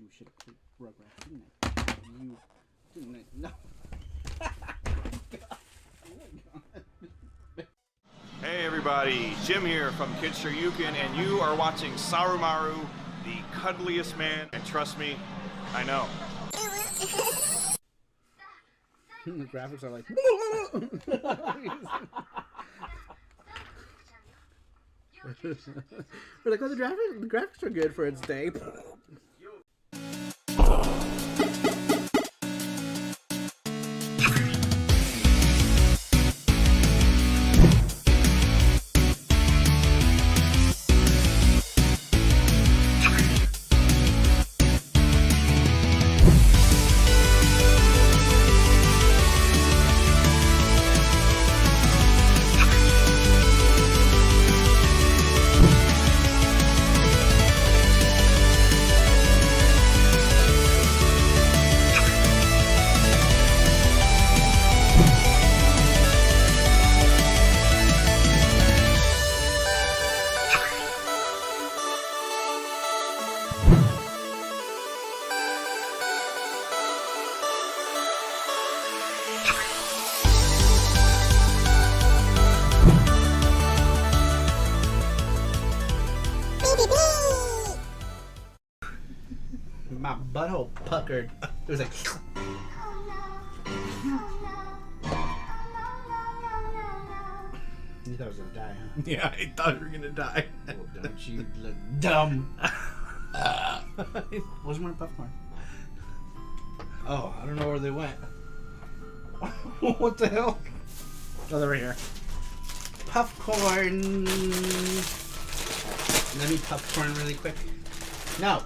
you should have played Rugrats, didn't I? You didn't I? No. Hey everybody, Jim here from Kids Shoryuken, and you are watching SaruMaru, the cuddliest man, and trust me, I know. The graphics are like... We're like, oh, the graphics are good for its day. My butthole puckered. It was like... You thought I was gonna die, huh? Yeah, I thought you were gonna die. Well, don't you look dumb. Where's my popcorn? Oh, I don't know where they went. What the hell? Oh, they're right here. Popcorn. Let me popcorn really quick. No.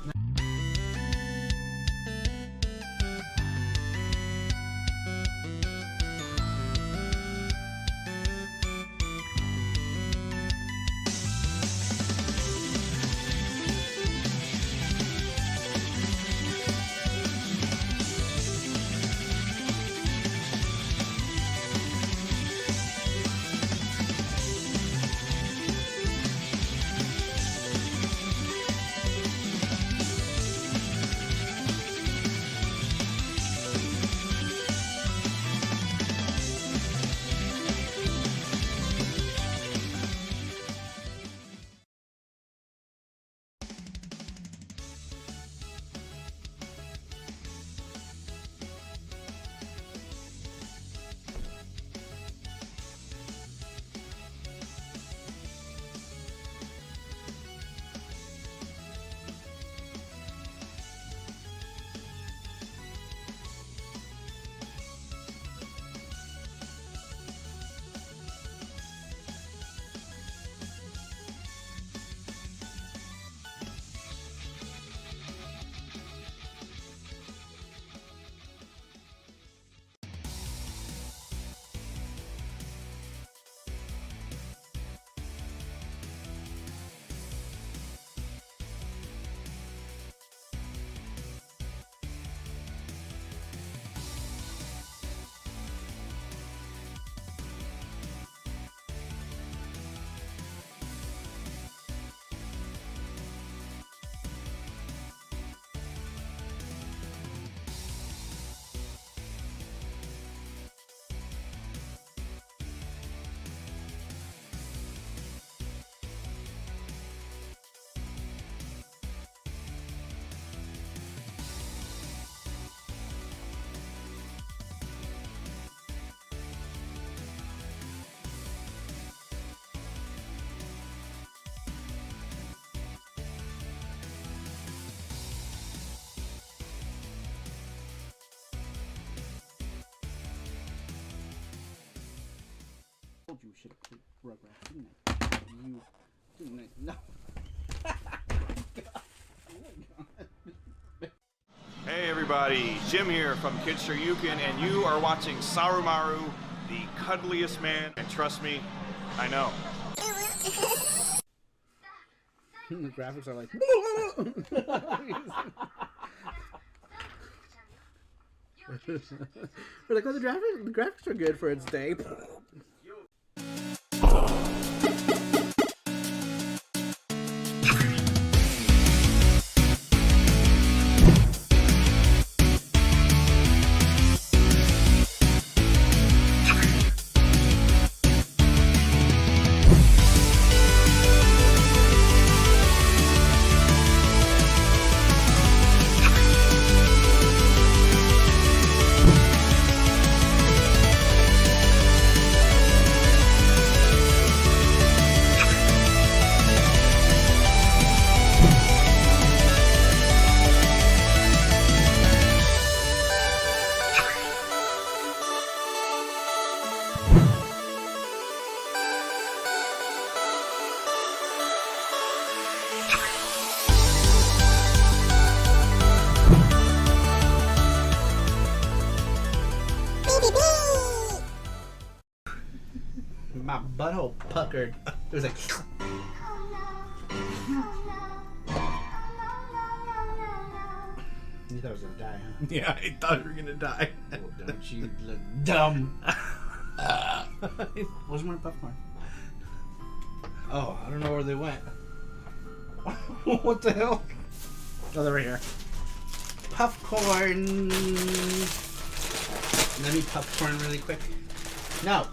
You should have played Rugrats, didn't I? You didn't I? No. Hey everybody, Jim here from Kids Shoryuken, and you are watching SaruMaru, the cuddliest man, and trust me, I know. The graphics are like... We're like, oh, the graphics are good for its day. My butthole puckered. It was like. You thought I was gonna die, huh? Yeah, I thought you were gonna die. Oh, don't you look dumb. Where's my popcorn? Oh, I don't know where they went. What the hell? Oh, they're right here. Popcorn. Let me popcorn really quick. No.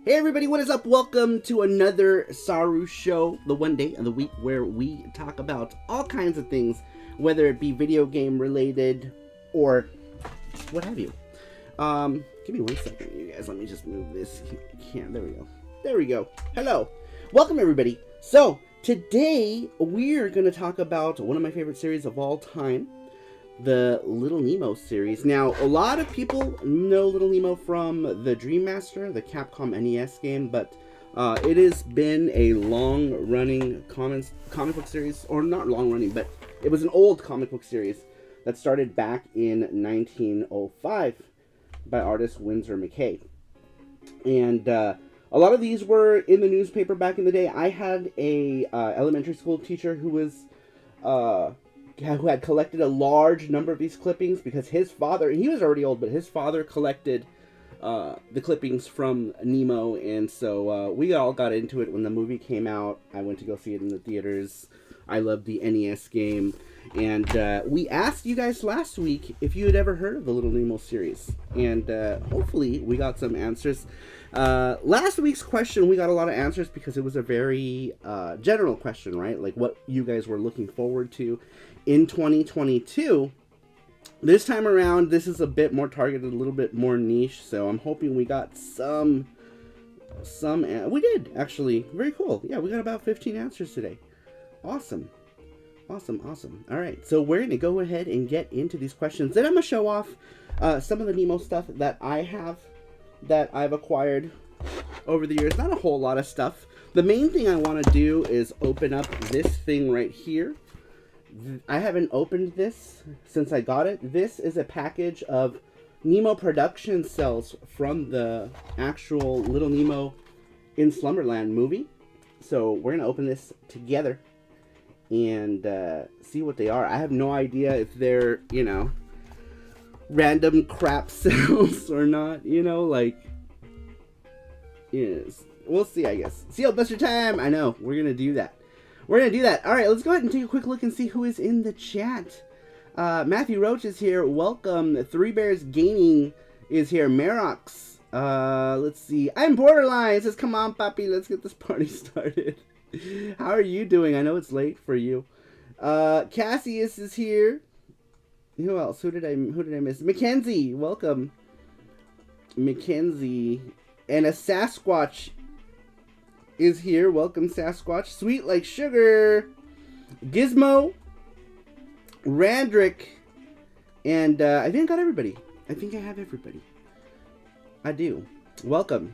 Hey everybody, what is up? Welcome to another SARUSHOW, the one day of the week where we talk about all kinds of things, whether it be video game related or what have you. Give me 1 second, you guys. Let me just move this. There we go. There we go. Hello. Welcome everybody. So, today we're going to talk about one of my favorite series of all time, the Little Nemo series. Now, a lot of people know Little Nemo from the Dream Master, the Capcom NES game, but it has been a long-running comic book series, or not long-running, but it was an old comic book series that started back in 1905 by artist Winsor McCay. And a lot of these were in the newspaper back in the day. I had a elementary school teacher who was who had collected a large number of these clippings because his father, he was already old, but his father collected the clippings from Nemo, and so we all got into it when the movie came out. I went to go see it in the theaters. I loved the NES game, and we asked you guys last week if you had ever heard of the Little Nemo series, and hopefully we got some answers. Last week's question, we got a lot of answers because it was a very general question, right? Like what you guys were looking forward to in 2022. This time around, this is a bit more targeted, a little bit more niche, so I'm hoping we got some we did, actually. Very cool. Yeah, we got about 15 answers today. Awesome. Awesome. All right, so we're going to go ahead and get into these questions. Then I'm going to show off some of the Nemo stuff that I've acquired over the years. Not a whole lot of stuff. The main thing I want to do is open up this thing right here. I haven't opened this since I got it. This is a package of Nemo production cells from the actual Little Nemo in Slumberland movie. So we're going to open this together and see what they are. I have no idea if they're, you know, random crap cells or not, you know, like, yes. We'll see, I guess. Seal Buster time! I know, we're going to do that. We're going to do that. All right, let's go ahead and take a quick look and see who is in the chat. Matthew Roach is here. Welcome. Three Bears Gaming is here. Marox Let's see. I'm Borderline. It says, come on, papi, let's get this party started. How are you doing? I know it's late for you. Cassius is here. Who else? Who did I miss? Mackenzie, welcome. Mackenzie. And a Sasquatch is here. Welcome, Sasquatch. Sweet like sugar. Gizmo. Randrick. And I think I got everybody. I think I have everybody. I do. Welcome.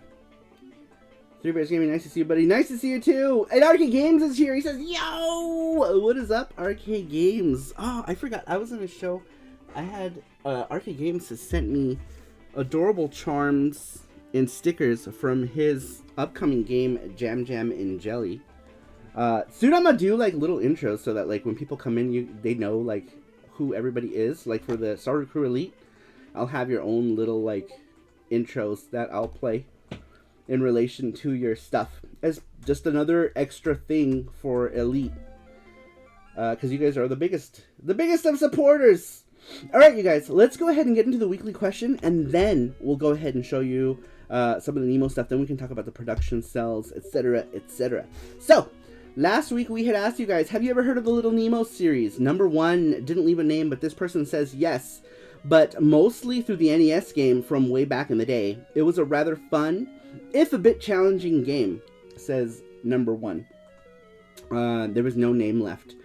Three Bears Gaming, nice to see you, buddy. Nice to see you, too. And Arcade Games is here. He says, yo! What is up, Arcade Games? Oh, I forgot. I was in a show. I had Arcade Games has sent me adorable charms and stickers from his upcoming game, Jam Jam and Jelly. Soon I'm gonna do, like, little intros so that, like, when people come in, they know, like, who everybody is. Like, for the SaruPro Elite, I'll have your own little, like, intros that I'll play in relation to your stuff as just another extra thing for Elite, because you guys are the biggest of supporters. All right, you guys, let's go ahead and get into the weekly question, and then we'll go ahead and show you some of the Nemo stuff. Then we can talk about the production cells, etc., etc. So last week we had asked you guys, have you ever heard of the Little Nemo series? Number one didn't leave a name, but this person says yes, but mostly through the NES game from way back in the day. It was a rather fun, if a bit challenging game, says number one. There was no name left.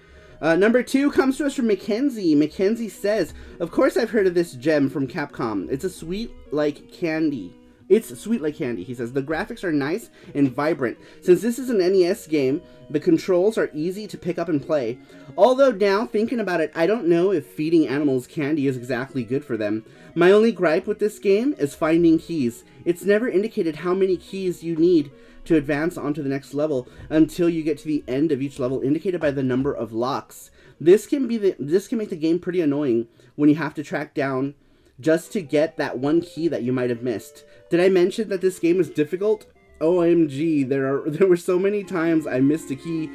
Number two comes to us from Mackenzie. Mackenzie says, of course I've heard of this gem from Capcom. It's sweet like candy. He says. The graphics are nice and vibrant. Since this is an NES game, the controls are easy to pick up and play. Although now, thinking about it, I don't know if feeding animals candy is exactly good for them. My only gripe with this game is finding keys. It's never indicated how many keys you need to advance onto the next level until you get to the end of each level, indicated by the number of locks. This can make the game pretty annoying when you have to track down just to get that one key that you might have missed. Did I mention that this game is difficult? OMG, there were so many times I missed a key.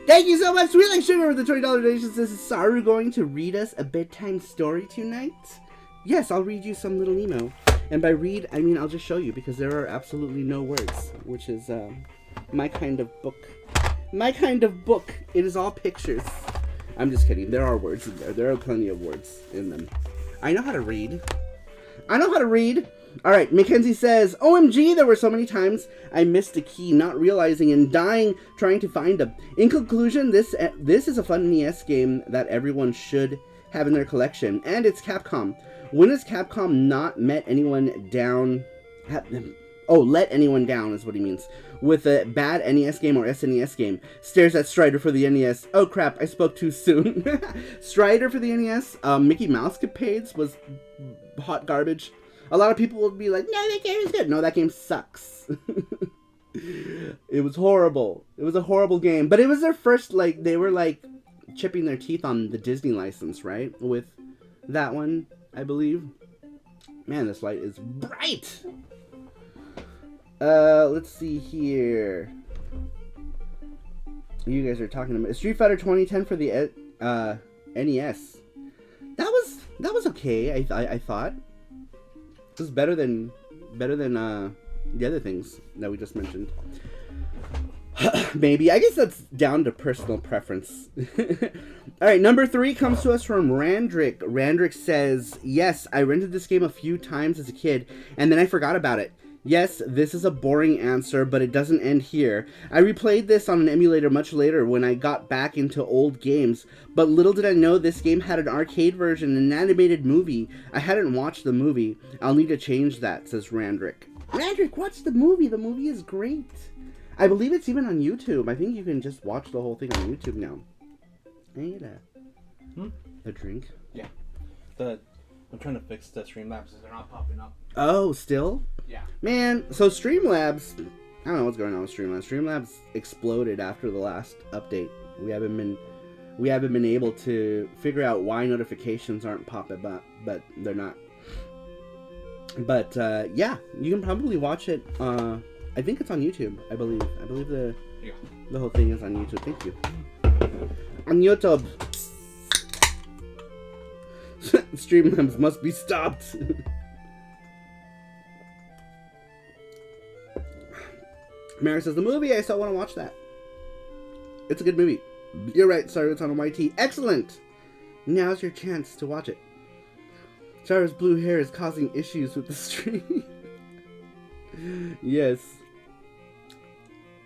Thank you so much, Sweet Like Sugar, with the $20 donation. Says, is Saru going to read us a bedtime story tonight? Yes, I'll read you some Little Nemo. And by read, I mean I'll just show you, because there are absolutely no words, which is my kind of book. My kind of book. It is all pictures. I'm just kidding. There are words in there. There are plenty of words in them. I know how to read. All right, Mackenzie says, OMG, there were so many times I missed a key, not realizing and dying trying to find them. In conclusion, this is a fun NES game that everyone should have in their collection, and it's Capcom. When has Capcom not let anyone down is what he means. With a bad NES game or SNES game. Stares at Strider for the NES. Oh crap, I spoke too soon. Strider for the NES. Mickey Mouse Capades was hot garbage. A lot of people would be like, no, that game is good. No, that game sucks. It was horrible. It was a horrible game. But it was their first, like, they were, like, chipping their teeth on the Disney license, right? With that one, I believe. Man, this light is bright! Let's see here. You guys are talking about Street Fighter 2010 for the NES. That was okay. I thought it was better than the other things that we just mentioned. Maybe. I guess that's down to personal preference. Alright, number 3 comes to us from Randrick. Randrick says, yes, I rented this game a few times as a kid, and then I forgot about it. Yes, this is a boring answer, but it doesn't end here. I replayed this on an emulator much later when I got back into old games, but little did I know this game had an arcade version and an animated movie. I hadn't watched the movie. I'll need to change that, says Randrick. Randrick, watch the movie. The movie is great. I believe it's even on YouTube. I think you can just watch the whole thing on YouTube now. I need a drink. Yeah. I'm trying to fix the Streamlabs. They're not popping up. Oh, still? Yeah. Man, so Streamlabs, I don't know what's going on with Streamlabs. Streamlabs exploded after the last update. We haven't been able to figure out why notifications aren't popping up, but they're not. But yeah, you can probably watch it. I think it's on YouTube. I believe the whole thing is on YouTube. Thank you. On YouTube. Streamlabs must be stopped. Mary says, the movie, I still want to watch that. It's a good movie. You're right, Saru, it's on YT. Excellent! Now's your chance to watch it. Saru's blue hair is causing issues with the stream. Yes.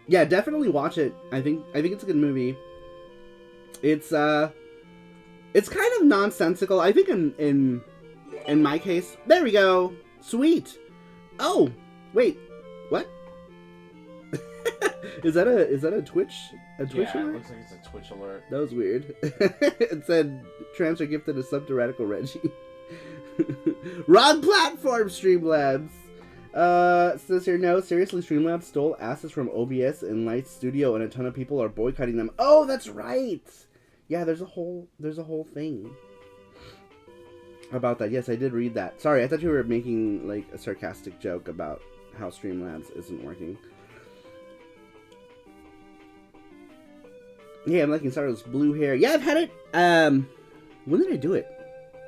Yeah, definitely watch it. I think it's a good movie. It's kind of nonsensical. I think in my case. There we go. Sweet. Oh, wait. What? Is that a Twitch? A Twitch alert? It looks like it's a Twitch alert. That was weird. It said transfer gifted a sub to Radical Reggie. Wrong platform, Streamlabs. Says here, no, seriously, Streamlabs stole assets from OBS and Light Studio, and a ton of people are boycotting them. Oh, that's right. Yeah, there's a whole thing about that. Yes, I did read that. Sorry, I thought you were making like a sarcastic joke about how Streamlabs isn't working. Yeah, I'm liking Saru's blue hair. Yeah, I've had it. When did I do it?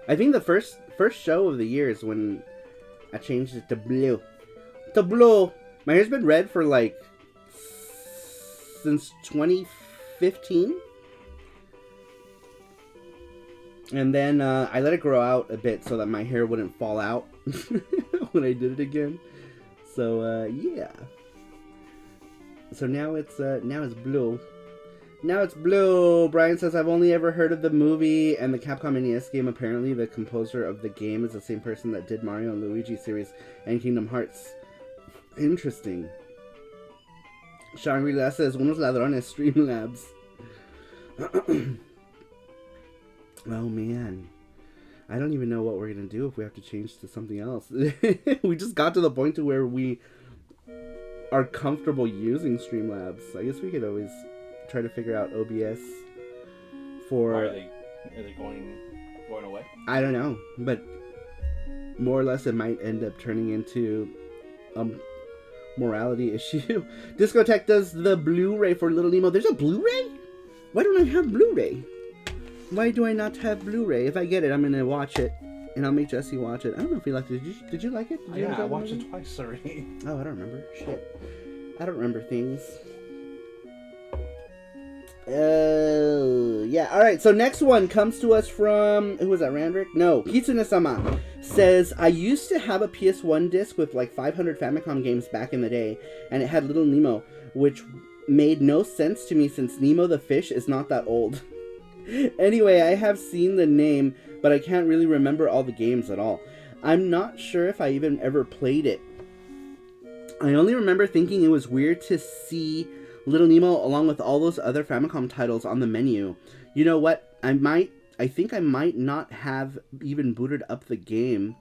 I think the first show of the year is when I changed it to blue. To blue. My hair's been red for like since 2015. And then I let it grow out a bit so that my hair wouldn't fall out when I did it again. So yeah. So now it's blue. Now it's blue. Brian says, I've only ever heard of the movie and the Capcom NES game. Apparently, the composer of the game is the same person that did Mario and Luigi series and Kingdom Hearts. Interesting. Shangri-La says, Unos ladrones, Streamlabs. Oh, man. I don't even know what we're going to do if we have to change to something else. We just got to the point to where we are comfortable using Streamlabs. I guess we could always try to figure out OBS for... Are they going away? I don't know, but more or less it might end up turning into a morality issue. Discotech does the Blu-ray for Little Nemo. There's a Blu-ray? Why don't I have Blu-ray? Why do I not have Blu-ray? If I get it, I'm going to watch it, and I'll make Jesse watch it. I don't know if he liked it. Did you like it? Did you I watched it twice already. Oh, I don't remember. Shit. I don't remember things. Yeah. Alright, so next one comes to us from... Who was that, Randrick? No, Kitsune-sama says, I used to have a PS1 disc with like 500 Famicom games back in the day, and it had Little Nemo, which made no sense to me since Nemo the fish is not that old. Anyway, I have seen the name, but I can't really remember all the games at all. I'm not sure if I even ever played it. I only remember thinking it was weird to see Little Nemo along with all those other Famicom titles on the menu. You know what? I think I might not have even booted up the game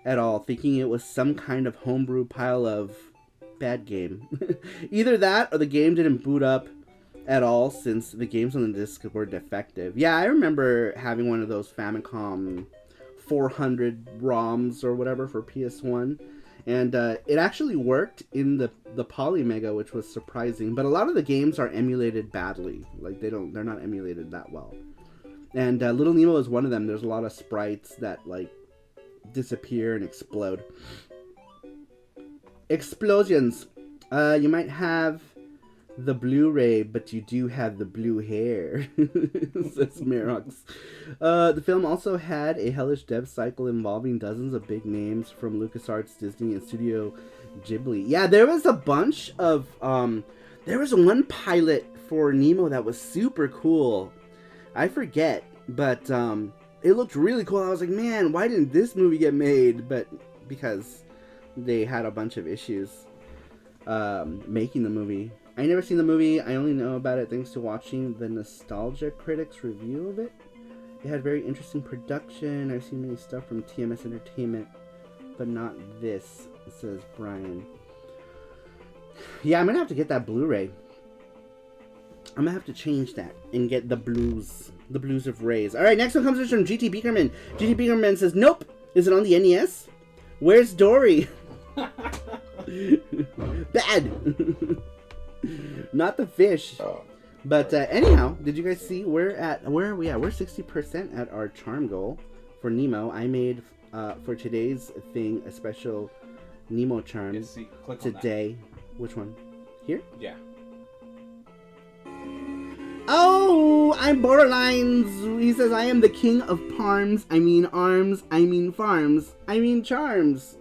at all, thinking it was some kind of homebrew pile of bad game. Either that or the game didn't boot up at all since the games on the disc were defective. Yeah, I remember having one of those Famicom 400 ROMs or whatever for PS1. And it actually worked in the Polymega, which was surprising. But a lot of the games are emulated badly. Like they're not emulated that well. And Little Nemo is one of them. There's a lot of sprites that like disappear and explode. Explosions. You might have the Blu-ray, but you do have the blue hair, says Mirage. The film also had a hellish dev cycle involving dozens of big names from LucasArts, Disney, and Studio Ghibli. Yeah, there was a bunch of, there was one pilot for Nemo that was super cool. I forget, but it looked really cool. I was like, man, why didn't this movie get made? But because they had a bunch of issues making the movie. I never seen the movie. I only know about it thanks to watching the Nostalgia Critics review of it. It had very interesting production. I've seen many stuff from TMS Entertainment, but not this, says Brian. Yeah, I'm going to have to get that Blu-ray. I'm going to have to change that and get the blues of Rays. Alright, next one comes from GT Beakerman. GT Beakerman says, nope. Is it on the NES? Where's Dory? Bad. Not the fish. But anyhow, did you guys see where are we at? We're 60% at our charm goal for Nemo. I made for today's thing a special Nemo charm Yes, see, click on today. Which one? Here? Yeah. Oh, I'm Borderlines. He says, I am the king of parms. I mean arms. I mean farms. I mean charms.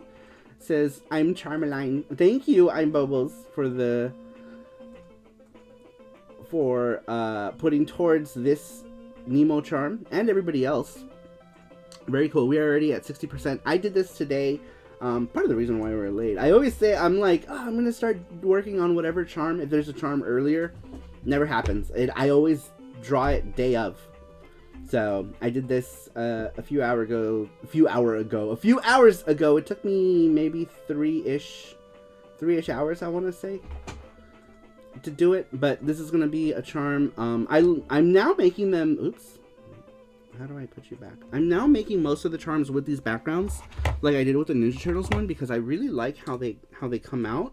Says, I'm Charmeline. Thank you, I'm Bubbles, for putting towards this Nemo charm and everybody else. Very cool. We are already at 60%. I did this today. Part of the reason why we're late. I always say, I'm like, oh, I'm going to start working on whatever charm. If there's a charm earlier, never happens. I always draw it day of. So I did this a few hours ago. It took me maybe three-ish hours, I want to say, to do it. But this is going to be a charm. I'm now making them. Oops. How do I put you back? I'm now making most of the charms with these backgrounds, like I did with the Ninja Turtles one, because I really like how they come out.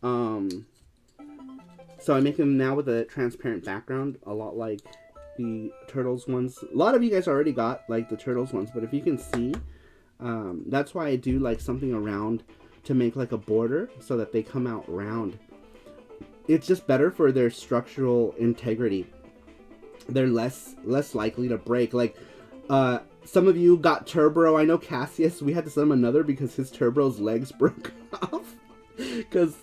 So I'm making them now with a transparent background, a lot like the Turtles ones. A lot of you guys already got like the Turtles ones, but if you can see, that's why I do like something around to make like a border so that they come out round. It's just better for their structural integrity. They're less likely to break. Like, some of you got Turbro. I know Cassius, we had to send him another because his Turbro's legs broke off. Because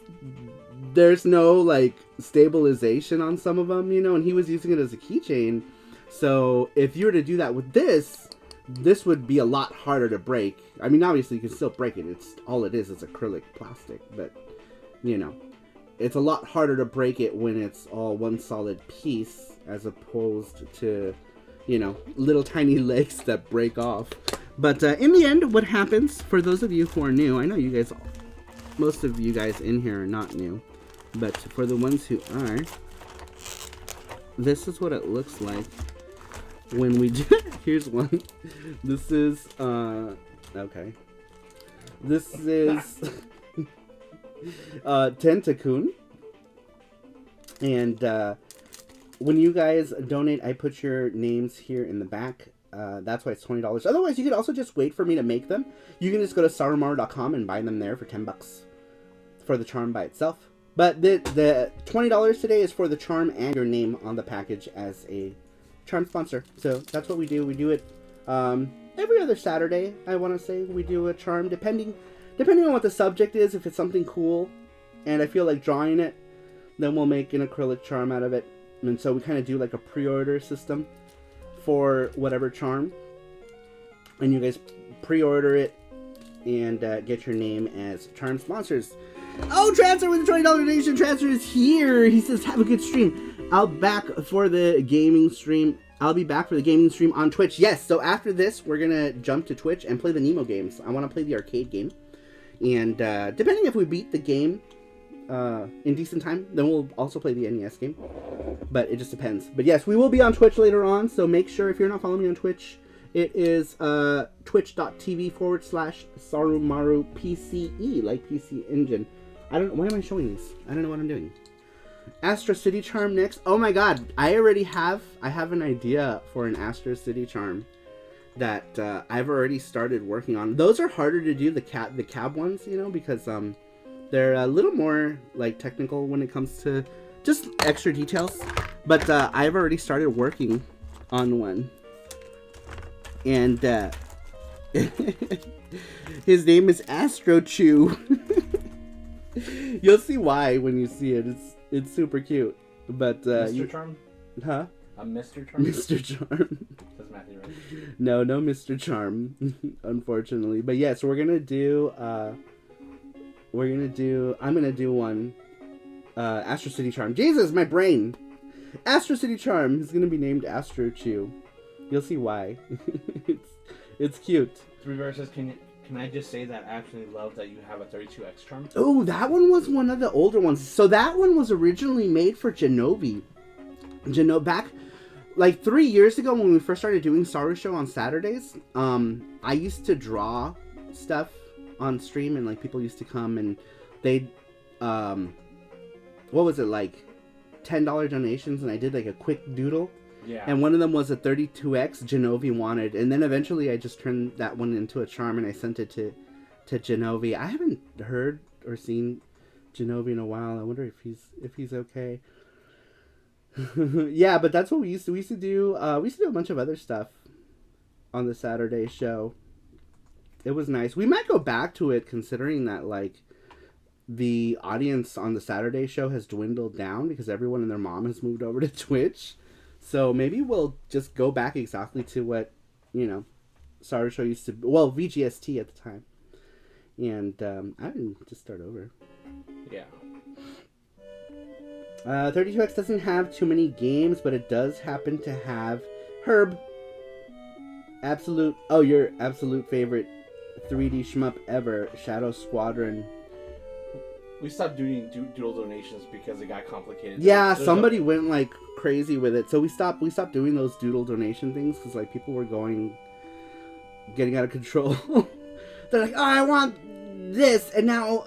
there's no, like, stabilization on some of them, you know, and he was using it as a keychain. So, if you were to do that with this would be a lot harder to break. I mean, obviously, you can still break it. It's all it is acrylic plastic. But, you know, it's a lot harder to break it when it's all one solid piece, as opposed to, you know, little tiny legs that break off. But in the end, what happens, for those of you who are new, I know you guys, most of you guys in here are not new, but for the ones who are, this is what it looks like when we do. Here's one. This is okay. This is Tentacoon, and when you guys donate, I put your names here in the back. That's why it's $20. Otherwise, you could also just wait for me to make them. You can just go to sarumaru.com and buy them there for $10 for the charm by itself. But the $20 today is for the charm and your name on the package as a charm sponsor. So that's what we do. We do it every other Saturday, I want to say. We do a charm depending on what the subject is. If it's something cool and I feel like drawing it, then we'll make an acrylic charm out of it. And so we kind of do like a pre-order system for whatever charm. And you guys pre-order it and get your name as charm sponsors. Oh, Transfer with a $20 donation. Transfer is here. He says, have a good stream. I'll be back for the gaming stream. I'll be back for the gaming stream on Twitch. Yes, so after this, we're going to jump to Twitch and play the Nemo games. I want to play the arcade game. And depending if we beat the game in decent time, then we'll also play the NES game, but it just depends. But yes, we will be on Twitch later on, so make sure, if you're not following me on Twitch, it is twitch.tv/SaruMaruPCE, like PC Engine. Why am I showing this? I don't know what I'm doing. Astro City Charm next. Oh my god, I have an idea for an Astro City Charm that I've already started working on. Those are harder to do, the cab ones, you know, because they're a little more like technical when it comes to just extra details. But I've already started working on one. And his name is Astro Chew. You'll see why when you see it. It's super cute. But Mr. Charm? Huh? A Mr. Charm? Mr. Charm. That's Matthew, right? No Mr. Charm, unfortunately. But yes, we're gonna do I'm gonna do one Astro City Charm. Jesus, my brain. Astro City Charm is gonna be named Astro Chew. You'll see why. it's cute. Three Verses, can I just say that I actually love that you have a 32X charm? Oh, that one was one of the older ones. So that one was originally made for Genovi. Back like 3 years ago when we first started doing SARUSHOW on Saturdays, I used to draw stuff on stream, and like people used to come and they'd what was it, like $10 donations, and I did like a quick doodle. Yeah. And one of them was a 32X Genovi wanted, and then eventually I just turned that one into a charm and I sent it to Genovi. I haven't heard or seen Genovi in a while. I wonder if he's okay. Yeah, but that's what we used to do. We used to do a bunch of other stuff on the Saturday show. It was nice. We might go back to it, considering that like the audience on the Saturday show has dwindled down because everyone and their mom has moved over to Twitch. So maybe we'll just go back exactly to what, SARUSHOW used to be. Well, VGST at the time. And I can just start over. Yeah. 32X doesn't have too many games, but it does happen to have Herb. Your absolute favorite 3D shmup ever, Shadow Squadron. We stopped doing doodle donations because it got complicated. Yeah, somebody went like crazy with it, so we stopped doing those doodle donation things because like people were getting out of control. They're like, oh, I want this, and now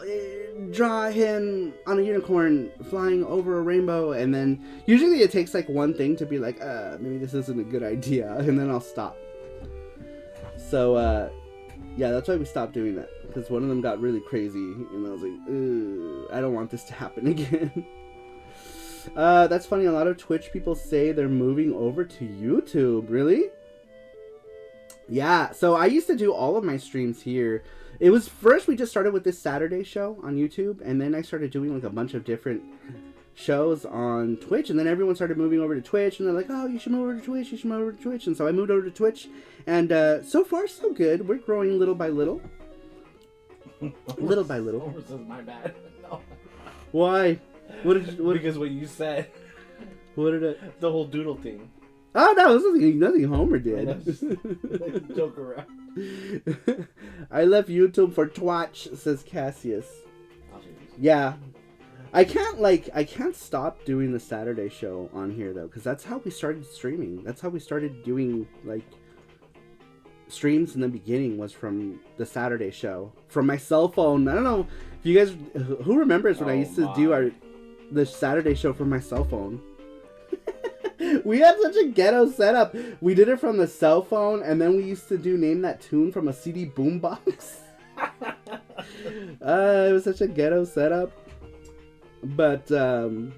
draw him on a unicorn flying over a rainbow, and then usually it takes like one thing to be like, maybe this isn't a good idea, and then I'll stop. So yeah, that's why we stopped doing that, because one of them got really crazy, and I was like, I don't want this to happen again. That's funny. A lot of Twitch people say they're moving over to YouTube. Really? Yeah, so I used to do all of my streams here. It was first we just started with this Saturday show on YouTube, and then I started doing like a bunch of different shows on Twitch, and then everyone started moving over to Twitch, and they're like, oh, you should move over to Twitch, and so I moved over to Twitch, and so far so good. We're growing little by little. Little by little. This is my bad. No. Why? Because what you said. What did it? The whole doodle thing. Oh no, this is nothing Homer did. Like, joke around. I left YouTube for Twitch, says Cassius. Yeah. I can't stop doing the Saturday show on here though, because that's how we started streaming. That's how we started doing like streams in the beginning, was from the Saturday show. From my cell phone. I don't know if you guys, who remembers when I used to do the Saturday show from my cell phone. We had such a ghetto setup. We did it from the cell phone, and then we used to do Name That Tune from a CD boombox. It was such a ghetto setup. But, Then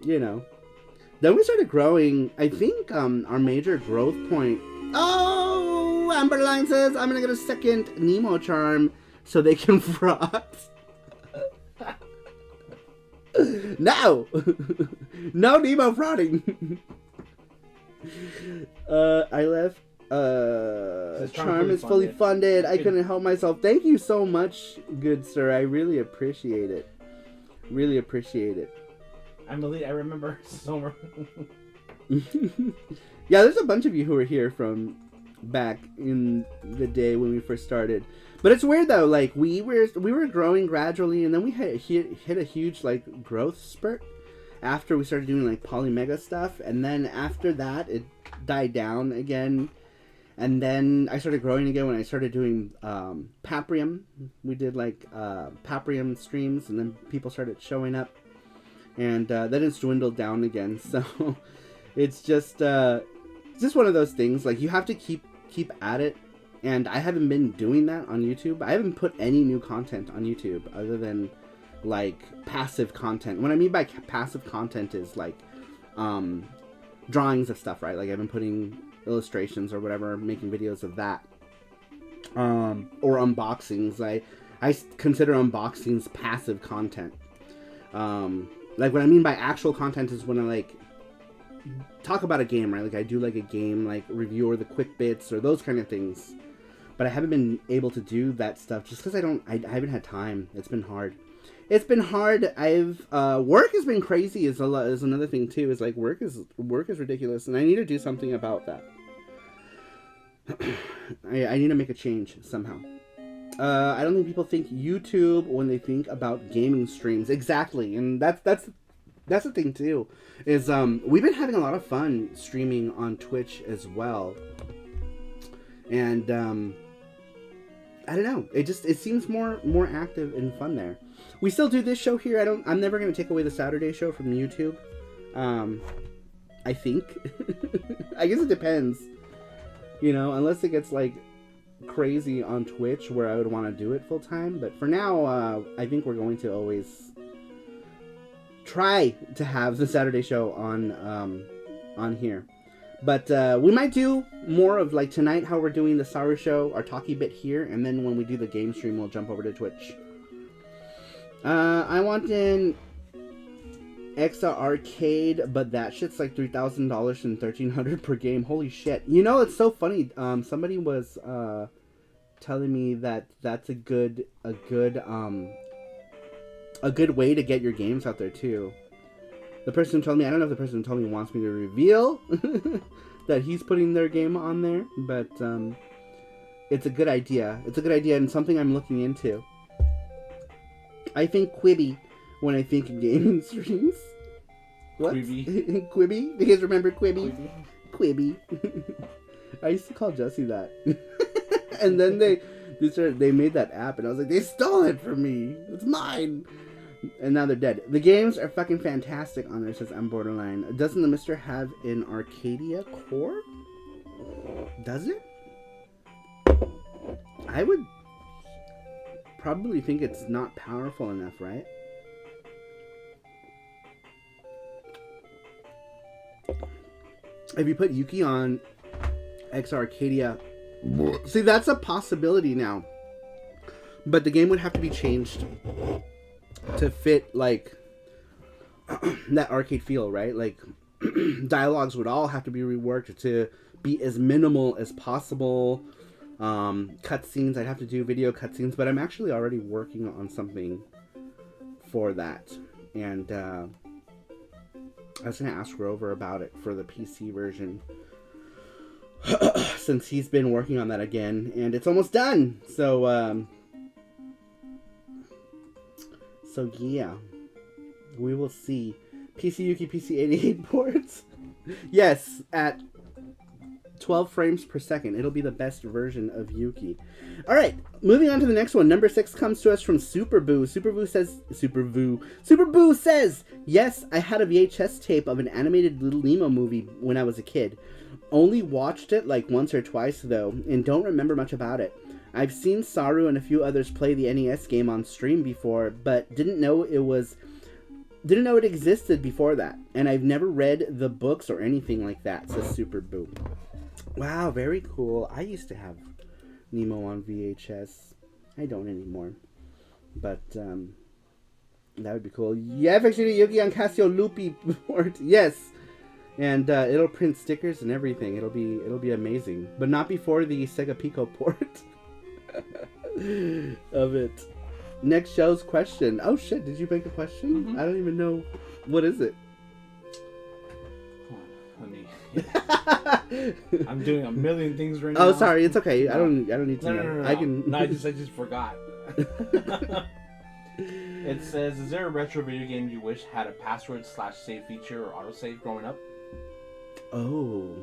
we started growing. I think our major growth point... Oh! Amberline says, I'm gonna get a second Nemo charm so they can fraud. No! No Nemo frauding! I left. Charm is fully funded. I couldn't help myself. Thank you so much, good sir. I really appreciate it. Really appreciate it. Emily, I remember Summer. Yeah, there's a bunch of you who were here from back in the day when we first started. But it's weird though, like we were growing gradually, and then we hit a huge like growth spurt after we started doing like Polymega stuff, and then after that it died down again, and then I started growing again when I started doing Paprium. We did like Paprium streams, and then people started showing up, and then it's dwindled down again. So it's just one of those things, like you have to keep at it. And I haven't been doing that on YouTube. I haven't put any new content on YouTube other than like passive content. What I mean by passive content is like drawings of stuff, right? Like I've been putting illustrations or whatever, making videos of that. Or unboxings. I consider unboxings passive content. Like what I mean by actual content is when I like talk about a game, right? Like I do like a game like review or the quick bits or those kind of things. But I haven't been able to do that stuff just because I haven't had time. It's been hard. Work has been crazy is another thing too. Is like work is ridiculous, and I need to do something about that. I need to make a change somehow. I don't think people think YouTube when they think about gaming streams. Exactly, and that's the thing too. Is we've been having a lot of fun streaming on Twitch as well, and I don't know. It seems more active and fun there. We still do this show here. I'm never gonna take away the Saturday show from YouTube. I think. I guess it depends. Unless it gets like crazy on Twitch where I would want to do it full time. But for now, I think we're going to always try to have the Saturday show on here. But we might do more of like tonight how we're doing the Saru show, our talkie bit here, and then when we do the game stream, we'll jump over to Twitch. I want in Exa Arcade, but that shit's like $3,000 and $1,300 per game. Holy shit! You know, it's so funny. Somebody was telling me that that's a good way to get your games out there too. The person who told me, I don't know if the person who told me wants me to reveal that he's putting their game on there, but it's a good idea. It's a good idea and something I'm looking into. I think Quibi when I think gaming streams. What? Quibi? Quibi? You guys remember Quibi? Quibi. I used to call Jesse that. And then they made that app and I was like, they stole it from me. It's mine. And now they're dead. The games are fucking fantastic on there, says I'm Borderline. Doesn't the Mister have an Arcadia core? Does it? I would probably think it's not powerful enough, right? If you put Yuki on X Arcadia, see, that's a possibility now. But the game would have to be changed to fit like that arcade feel, right? Like dialogues would all have to be reworked to be as minimal as possible. Cutscenes, I'd have to do video cutscenes, but I'm actually already working on something for that. And I was gonna ask Rover about it for the PC version. Since he's been working on that again, and it's almost done. So yeah, we will see. PC Yuki PC88 ports. Yes, at 12 frames per second. It'll be the best version of Yuki. Alright, moving on to the next one. Number 6 comes to us from Superboo. Superboo says, yes, I had a VHS tape of an animated Little Nemo movie when I was a kid. Only watched it like once or twice though, and don't remember much about it. I've seen Saru and a few others play the NES game on stream before, but didn't know it existed before that. And I've never read the books or anything like that, says Superboo. Wow, very cool. I used to have Nemo on VHS. I don't anymore. But that would be cool. Yeah, FX Yuki on Casio Loopy port. Yes. And it'll print stickers and everything. It'll be amazing. But not before the Sega Pico port of it. Next show's question. Oh shit, did you make a question? Mm-hmm. I don't even know. What is it? I'm doing a million things right now. Oh, sorry, it's okay. No. I don't need to know. No. I can. No, I just forgot. It says, is there a retro video game you wish had a password/save feature or autosave growing up? Oh.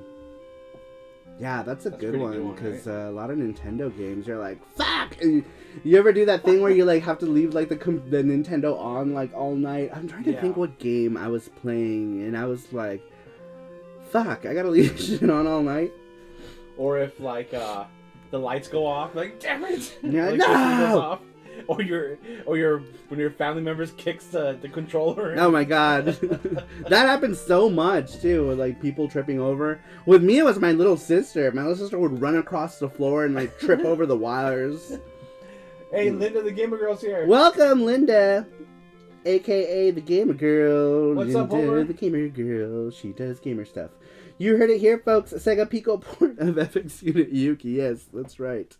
Yeah, that's a good one, because right? A lot of Nintendo games, you're like, fuck! And you ever do that thing where you like have to leave like the Nintendo on like all night? I'm trying to think what game I was playing, and I was like, fuck, I gotta leave shit on all night. Or if like the lights go off, like, damn it! Yeah, like, no! goes off. Or when your family members kicks the controller. Oh my god. That happens so much too, with like people tripping over. With me it was my little sister. My little sister would run across the floor and like trip over the wires. Hey, Linda the Gamer Girl's here. Welcome, Linda. AKA the Gamer Girl. What's Linda, up, Homer? The Gamer Girl. She does gamer stuff. You heard it here, folks. Sega Pico port of FX Unit Yuki. Yes, that's right.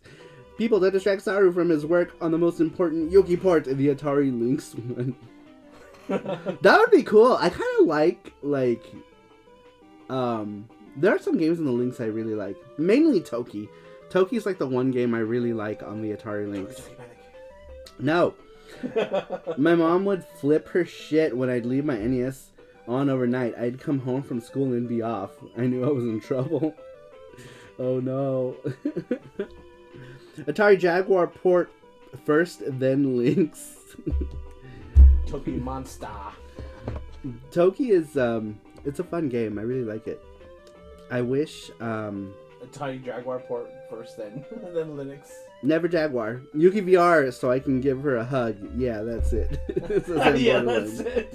People that distract Saru from his work on the most important Yuki port in the Atari Lynx one. That would be cool. I kind of like, there are some games in the Lynx I really like. Mainly Toki. Toki's like the one game I really like on the Atari Lynx. No. My mom would flip her shit when I'd leave my NES on overnight. I'd come home from school and be off. I knew I was in trouble. Oh no. Atari Jaguar port first, then Lynx. Toki Monster. Toki is it's a fun game. I really like it. I wish Atari Jaguar port first, then then Linux. Never Jaguar. Yuki VR, so I can give her a hug. Yeah, that's it. Yeah, that's it.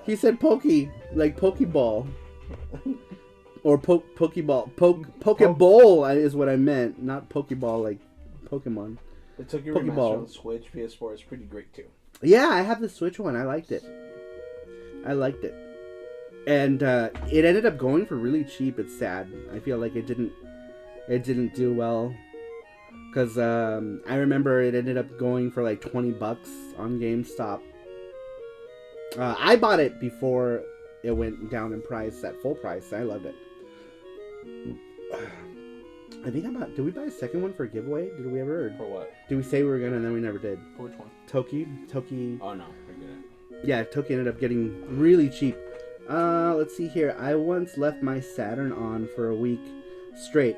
He said pokey, like Pokeball. Or Pokeball. Pokeball is what I meant, not Pokeball like Pokemon. It took your remaster on the Switch. PS4 is pretty great too. Yeah, I have the Switch one. I liked it. And it ended up going for really cheap. It's sad. I feel like it didn't do well. Because I remember it ended up going for like $20 on GameStop. I bought it before it went down in price at full price. I loved it. I think did we buy a second one for a giveaway? Did we ever? For what? Did we say we were gonna and then we never did? For which one? Toki. Oh no, forget it. Yeah, Toki ended up getting really cheap. Let's see here. I once left my Saturn on for a week straight.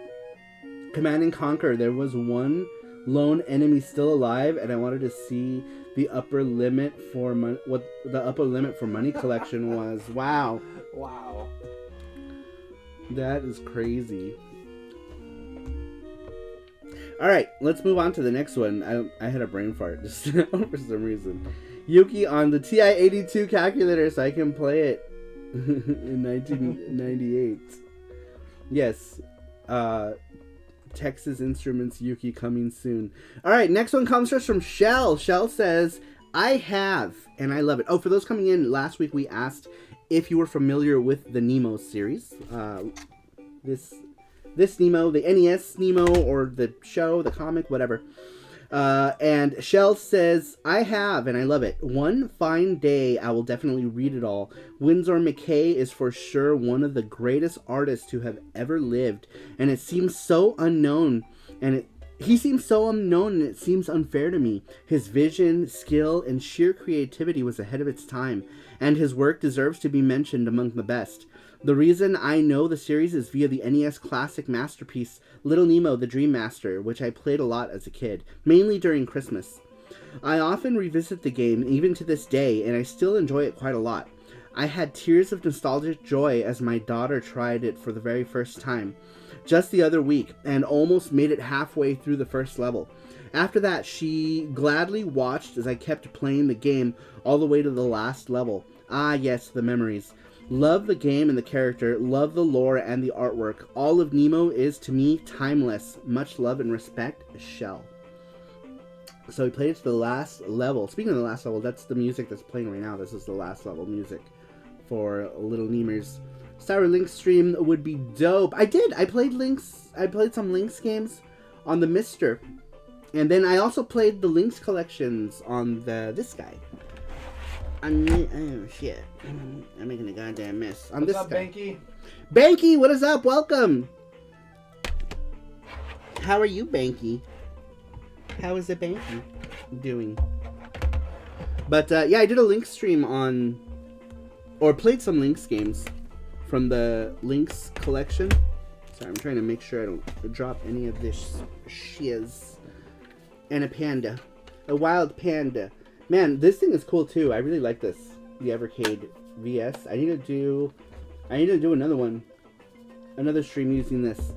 Command and Conquer. There was one lone enemy still alive, and I wanted to see the upper limit for what the upper limit for money collection was. Wow. Wow. That is crazy. All right, let's move on to the next one. I had a brain fart just for some reason. Yuki on the TI-82 calculator, so I can play it in 1998. Yes. Texas Instruments Yuki coming soon. All right, next one comes to us from Shell. Shell says, I have, and I love it. Oh, for those coming in, last week we asked if you were familiar with the Nemo series. This Nemo, the NES Nemo, or the show, the comic, whatever. And Shell says, I have, and I love it. One fine day, I will definitely read it all. Winsor McCay is for sure one of the greatest artists who have ever lived. And it seems so unknown, he seems so unknown, and it seems unfair to me. His vision, skill, and sheer creativity was ahead of its time, and his work deserves to be mentioned among the best. The reason I know the series is via the NES classic masterpiece, Little Nemo, the Dream Master, which I played a lot as a kid, mainly during Christmas. I often revisit the game, even to this day, and I still enjoy it quite a lot. I had tears of nostalgic joy as my daughter tried it for the very first time, just the other week, and almost made it halfway through the first level. After that, she gladly watched as I kept playing the game all the way to the last level. Ah, yes, the memories. Love the game and the character, love the lore and the artwork. All of Nemo is, to me, timeless. Much love and respect, Shell. So we played it to the last level. Speaking of the last level, that's the music that's playing right now. This is the last level music for Little Nemers. Sour Link stream would be dope. I did. I played some Lynx games on the Mister. And then I also played the Lynx collections on this guy. Oh shit. I'm making a goddamn mess. On What's this up, guy. Banky? Banky, what is up? Welcome. How are you, Banky? How is the Banky doing? But yeah, I did a Lynx stream or played some Lynx games from the Lynx collection. Sorry, I'm trying to make sure I don't drop any of this shiz. And a panda. A wild panda. Man, this thing is cool too. I really like this. The Evercade VS. I need to do another one. Another stream using this.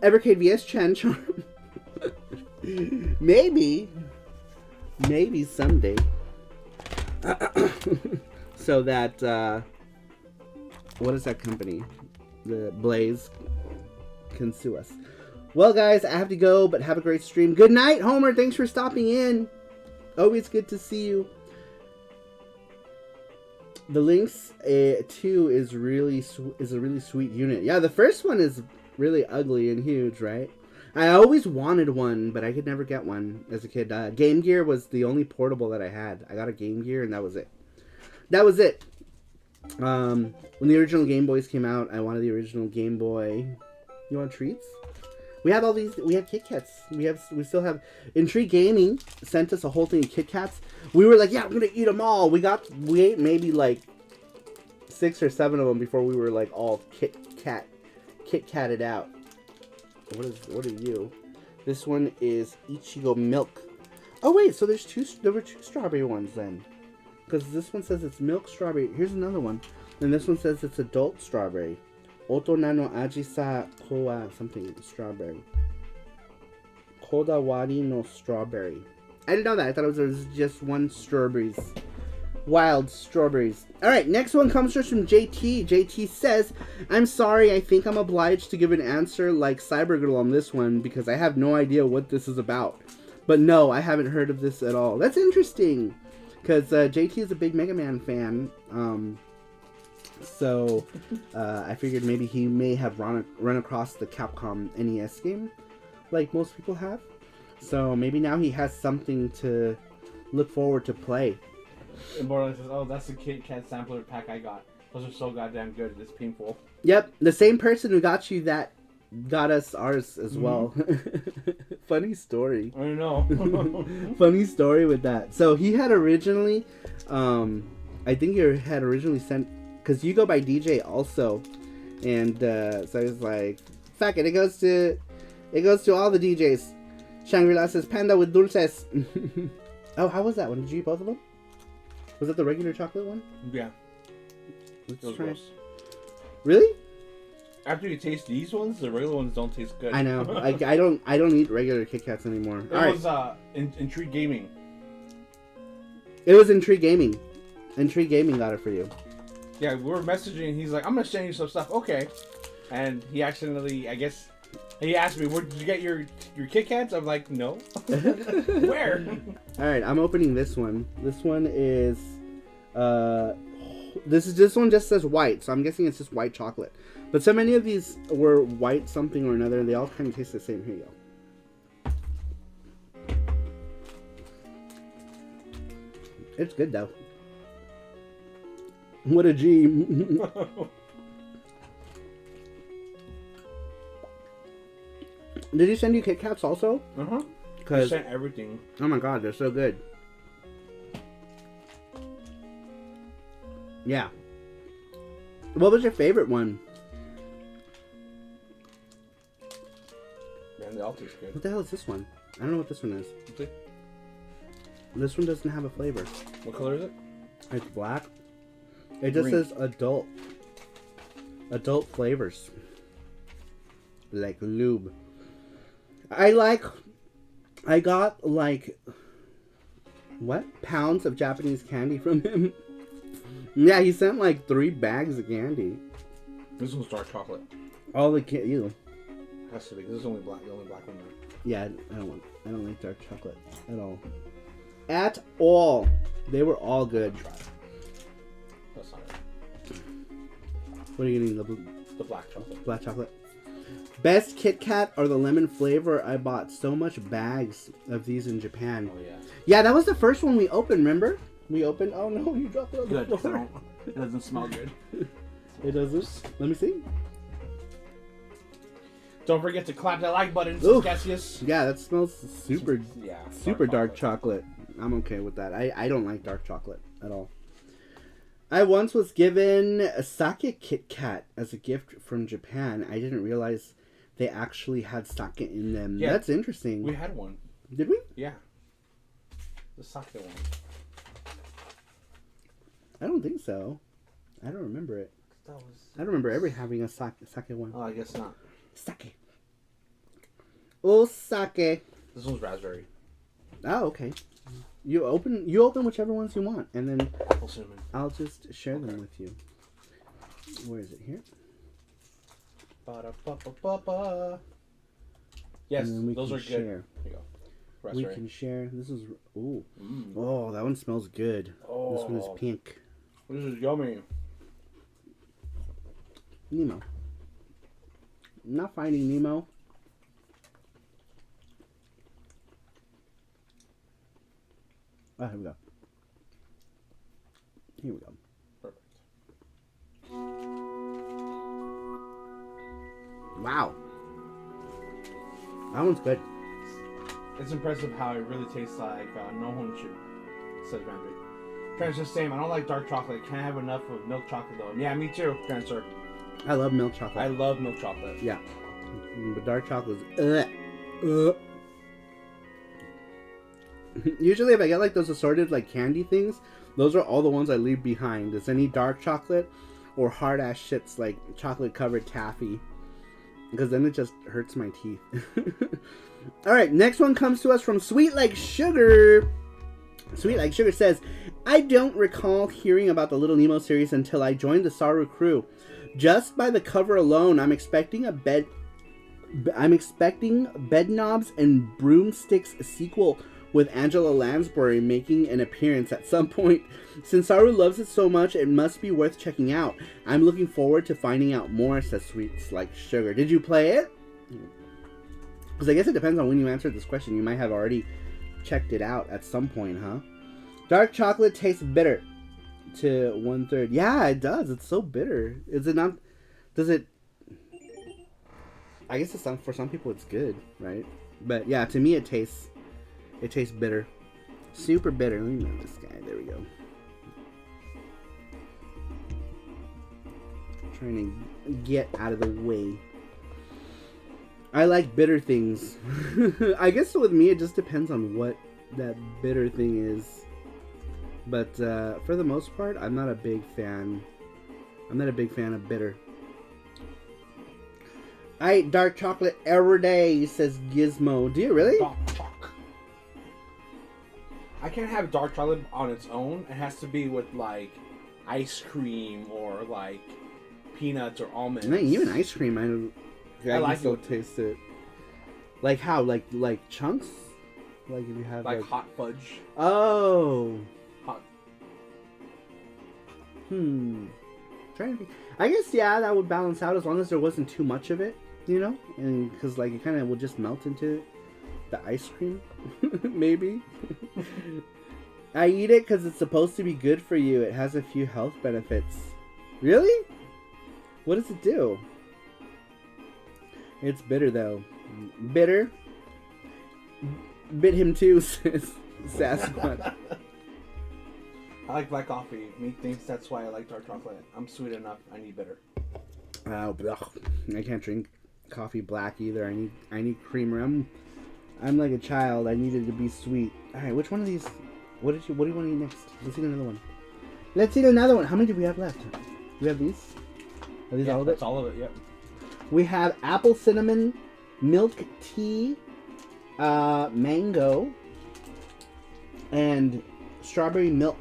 Evercade VS Chan Charm. Maybe someday. So that what is that company? The Blaze can sue us. Well, guys, I have to go, but have a great stream. Good night, Homer. Thanks for stopping in. Always good to see you. The Lynx 2 is a really sweet unit. Yeah, the first one is really ugly and huge, right? I always wanted one, but I could never get one as a kid. Game Gear was the only portable that I had. I got a Game Gear, and that was it. When the original Game Boys came out, I wanted the original Game Boy. You want treats? We have all these. We have Kit Kats. We still have. Intrigue Gaming sent us a whole thing of Kit Kats. We were like, yeah, we're gonna eat them all. We ate maybe like 6 or 7 of them before we were like all Kit Katted out. What are you? This one is Ichigo Milk. Oh wait, so there were 2 strawberry ones then, because this one says it's milk strawberry. Here's another one, and this one says it's adult strawberry. Otona no ajisa koa something strawberry. Kodawari no strawberry. I didn't know that. I thought it was just one strawberries. Wild strawberries. Alright, next one comes from JT. JT says, I'm sorry, I think I'm obliged to give an answer like Cybergirl on this one because I have no idea what this is about. But no, I haven't heard of this at all. That's interesting. Because JT is a big Mega Man fan. So I figured maybe he may have run across the Capcom NES game like most people have. So maybe now he has something to look forward to play. And Borderlands says, oh, that's the Kit Kat sampler pack I got. Those are so goddamn good. It's painful. Yep, the same person who got you that got us ours as well. Funny story. I know. Funny story with that. So he had originally, I think he had originally sent, because you go by DJ also, and so I was like, fuck it, it goes to all the DJs. Shangri-La says, Panda with dulces. Oh, how was that one? Did you eat both of them? Was that the regular chocolate one? Yeah. Let's try. Really? After you taste these ones, the regular ones don't taste good. I know. I don't eat regular Kit Kats anymore. It was Intrigue Gaming. It was Intrigue Gaming. Intrigue Gaming got it for you. Yeah, we were messaging and he's like, I'm gonna send you some stuff. Okay. And he accidentally, I guess, he asked me, where did you get your Kit Kats? I'm like, no. Where? Alright, I'm opening this one. This one is this one just says white, so I'm guessing it's just white chocolate. But so many of these were white something or another, and they all kind of taste the same. Here you go. It's good though. What a G. Did he send you Kit Kats also? Uh-huh. Because he sent everything. Oh my god, they're so good. Yeah. What was your favorite one? Man, they all taste good. What the hell is this one? I don't know what this one is. Okay. This one doesn't have a flavor. What color is it? It's black. It just Green. says adult. Adult flavors. Like lube. I got like what? Pounds of Japanese candy from him. Yeah, he sent like 3 bags of candy. This one's dark chocolate. All the candy. You. Has to be. This is only black. The only black one there. Yeah, I don't like dark chocolate at all. At all. They were all good. Try it. That's not it. What are you getting? The black chocolate. Black chocolate. Best Kit Kat are the lemon flavor. I bought so much bags of these in Japan. Oh yeah. Yeah, that was the first one we opened. Remember? We opened. Oh no, you dropped it on the Good. floor. It doesn't smell good. It doesn't. Let me see. Don't forget to clap that like button, Oof. Cassius. Yeah, that smells super. Yeah. Super dark chocolate. I'm okay with that. I don't like dark chocolate at all. I once was given a sake Kit Kat as a gift from Japan. I didn't realize they actually had sake in them. Yeah, that's interesting. We had one. Did we? Yeah. The sake one. I don't think so. I don't remember it. That was... I don't remember ever having a sake one. Oh, I guess not. Sake. Oh, sake. This one's raspberry. Oh, okay. You open whichever ones you want, and then Apple cinnamon. I'll just share them with you. Where is it? Here? Ba-da-ba-ba-ba-ba. Yes, And then we those can are good. share. Here you go. We Raspberry. can share. This is... Ooh. Mm. Oh, that one smells good. Oh. This one is pink. This is yummy. Nemo. Not finding Nemo. Oh, here we go. Here we go. Perfect. Wow. That one's good. It's impressive how it really tastes like no Honshu, says Mandarin. Trans just saying, I don't like dark chocolate. Can't have enough of milk chocolate though. Yeah, me too, Transfer. I love milk chocolate. I love milk chocolate. Yeah. But dark chocolate is... Usually if I get like those assorted like candy things, those are all the ones I leave behind. Is any dark chocolate or hard ass shits like chocolate covered taffy, because then it just hurts my teeth. All right, next one comes to us from Sweet Like Sugar. Sweet Like Sugar says, I don't recall hearing about the Little Nemo series until I joined the Saru crew. Just by the cover alone, I'm expecting Bed Knobs and Broomsticks sequel with Angela Lansbury making an appearance at some point. Since Saru loves it so much, it must be worth checking out. I'm looking forward to finding out more, says Sweet Like Sugar. Did you play it? Because I guess it depends on when you answered this question. You might have already checked it out at some point, huh? Dark chocolate tastes bitter to 1/3. Yeah, it does. It's so bitter. Is it not? Does it? I guess for some people it's good, right? But yeah, to me it tastes bitter. Super bitter. Let me know this guy. There we go. Trying to get out of the way. I like bitter things. I guess with me it just depends on what that bitter thing is. But for the most part, I'm not a big fan. I'm not a big fan of bitter. I eat dark chocolate every day, says Gizmo. Do you really? I can't have dark chocolate on its own. It has to be with like ice cream or like peanuts or almonds. No, even ice cream, I like still it. taste it. Like how? Like chunks? Like if you have like hot fudge. Oh. Hot. Trying to think. I guess yeah, that would balance out as long as there wasn't too much of it, you know, and because like it kind of will just melt into the ice cream, maybe. I eat it because it's supposed to be good for you. It has a few health benefits. Really? What does it do? It's bitter though. Bitter. Bit him too, says Sasquatch. I like black coffee. Me thinks that's why I like dark chocolate. I'm sweet enough. I need bitter. I can't drink coffee black either. I need creamer. I'm like a child. I need it to be sweet. All right, which one of these? What do you want to eat next? Let's eat another one. Let's eat another one. How many do we have left? Do we have these? Are these all of it? That's all of it. Yep. We have apple cinnamon, milk tea, mango, and strawberry milk.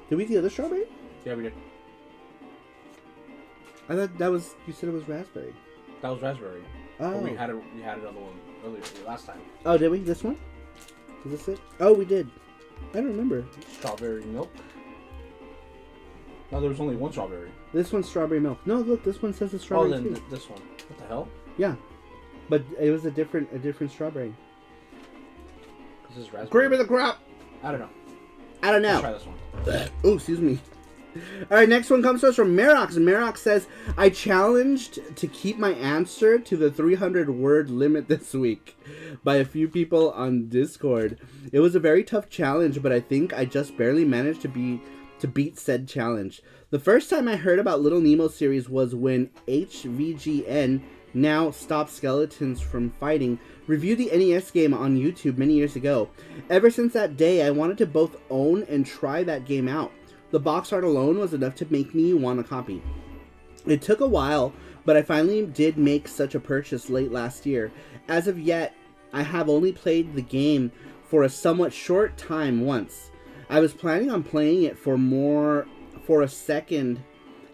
Did we eat the other strawberry? Yeah, we did. I thought that was. You said it was raspberry. That was raspberry. Oh. But we had another one earlier last time. Oh, did we? This one? Is this it? Oh, we did. I don't remember. Strawberry milk. No, there was only one strawberry. This one's strawberry milk. No, look, this one says it's strawberry. Oh, then too. this one. What the hell? Yeah, but it was a different strawberry. This is raspberry. Cream of the crop. I don't know. I don't know. Let's try this one. Oh, excuse me. All right, next one comes to us from Mirage. Mirage says, I challenged to keep my answer to the 300-word limit this week by a few people on Discord. It was a very tough challenge, but I think I just barely managed to beat said challenge. The first time I heard about Little Nemo series was when HVGN, now Stop Skeletons from Fighting, reviewed the NES game on YouTube many years ago. Ever since that day, I wanted to both own and try that game out. The box art alone was enough to make me want a copy. It took a while, but I finally did make such a purchase late last year. As of yet, I have only played the game for a somewhat short time once. I was planning on playing it for a second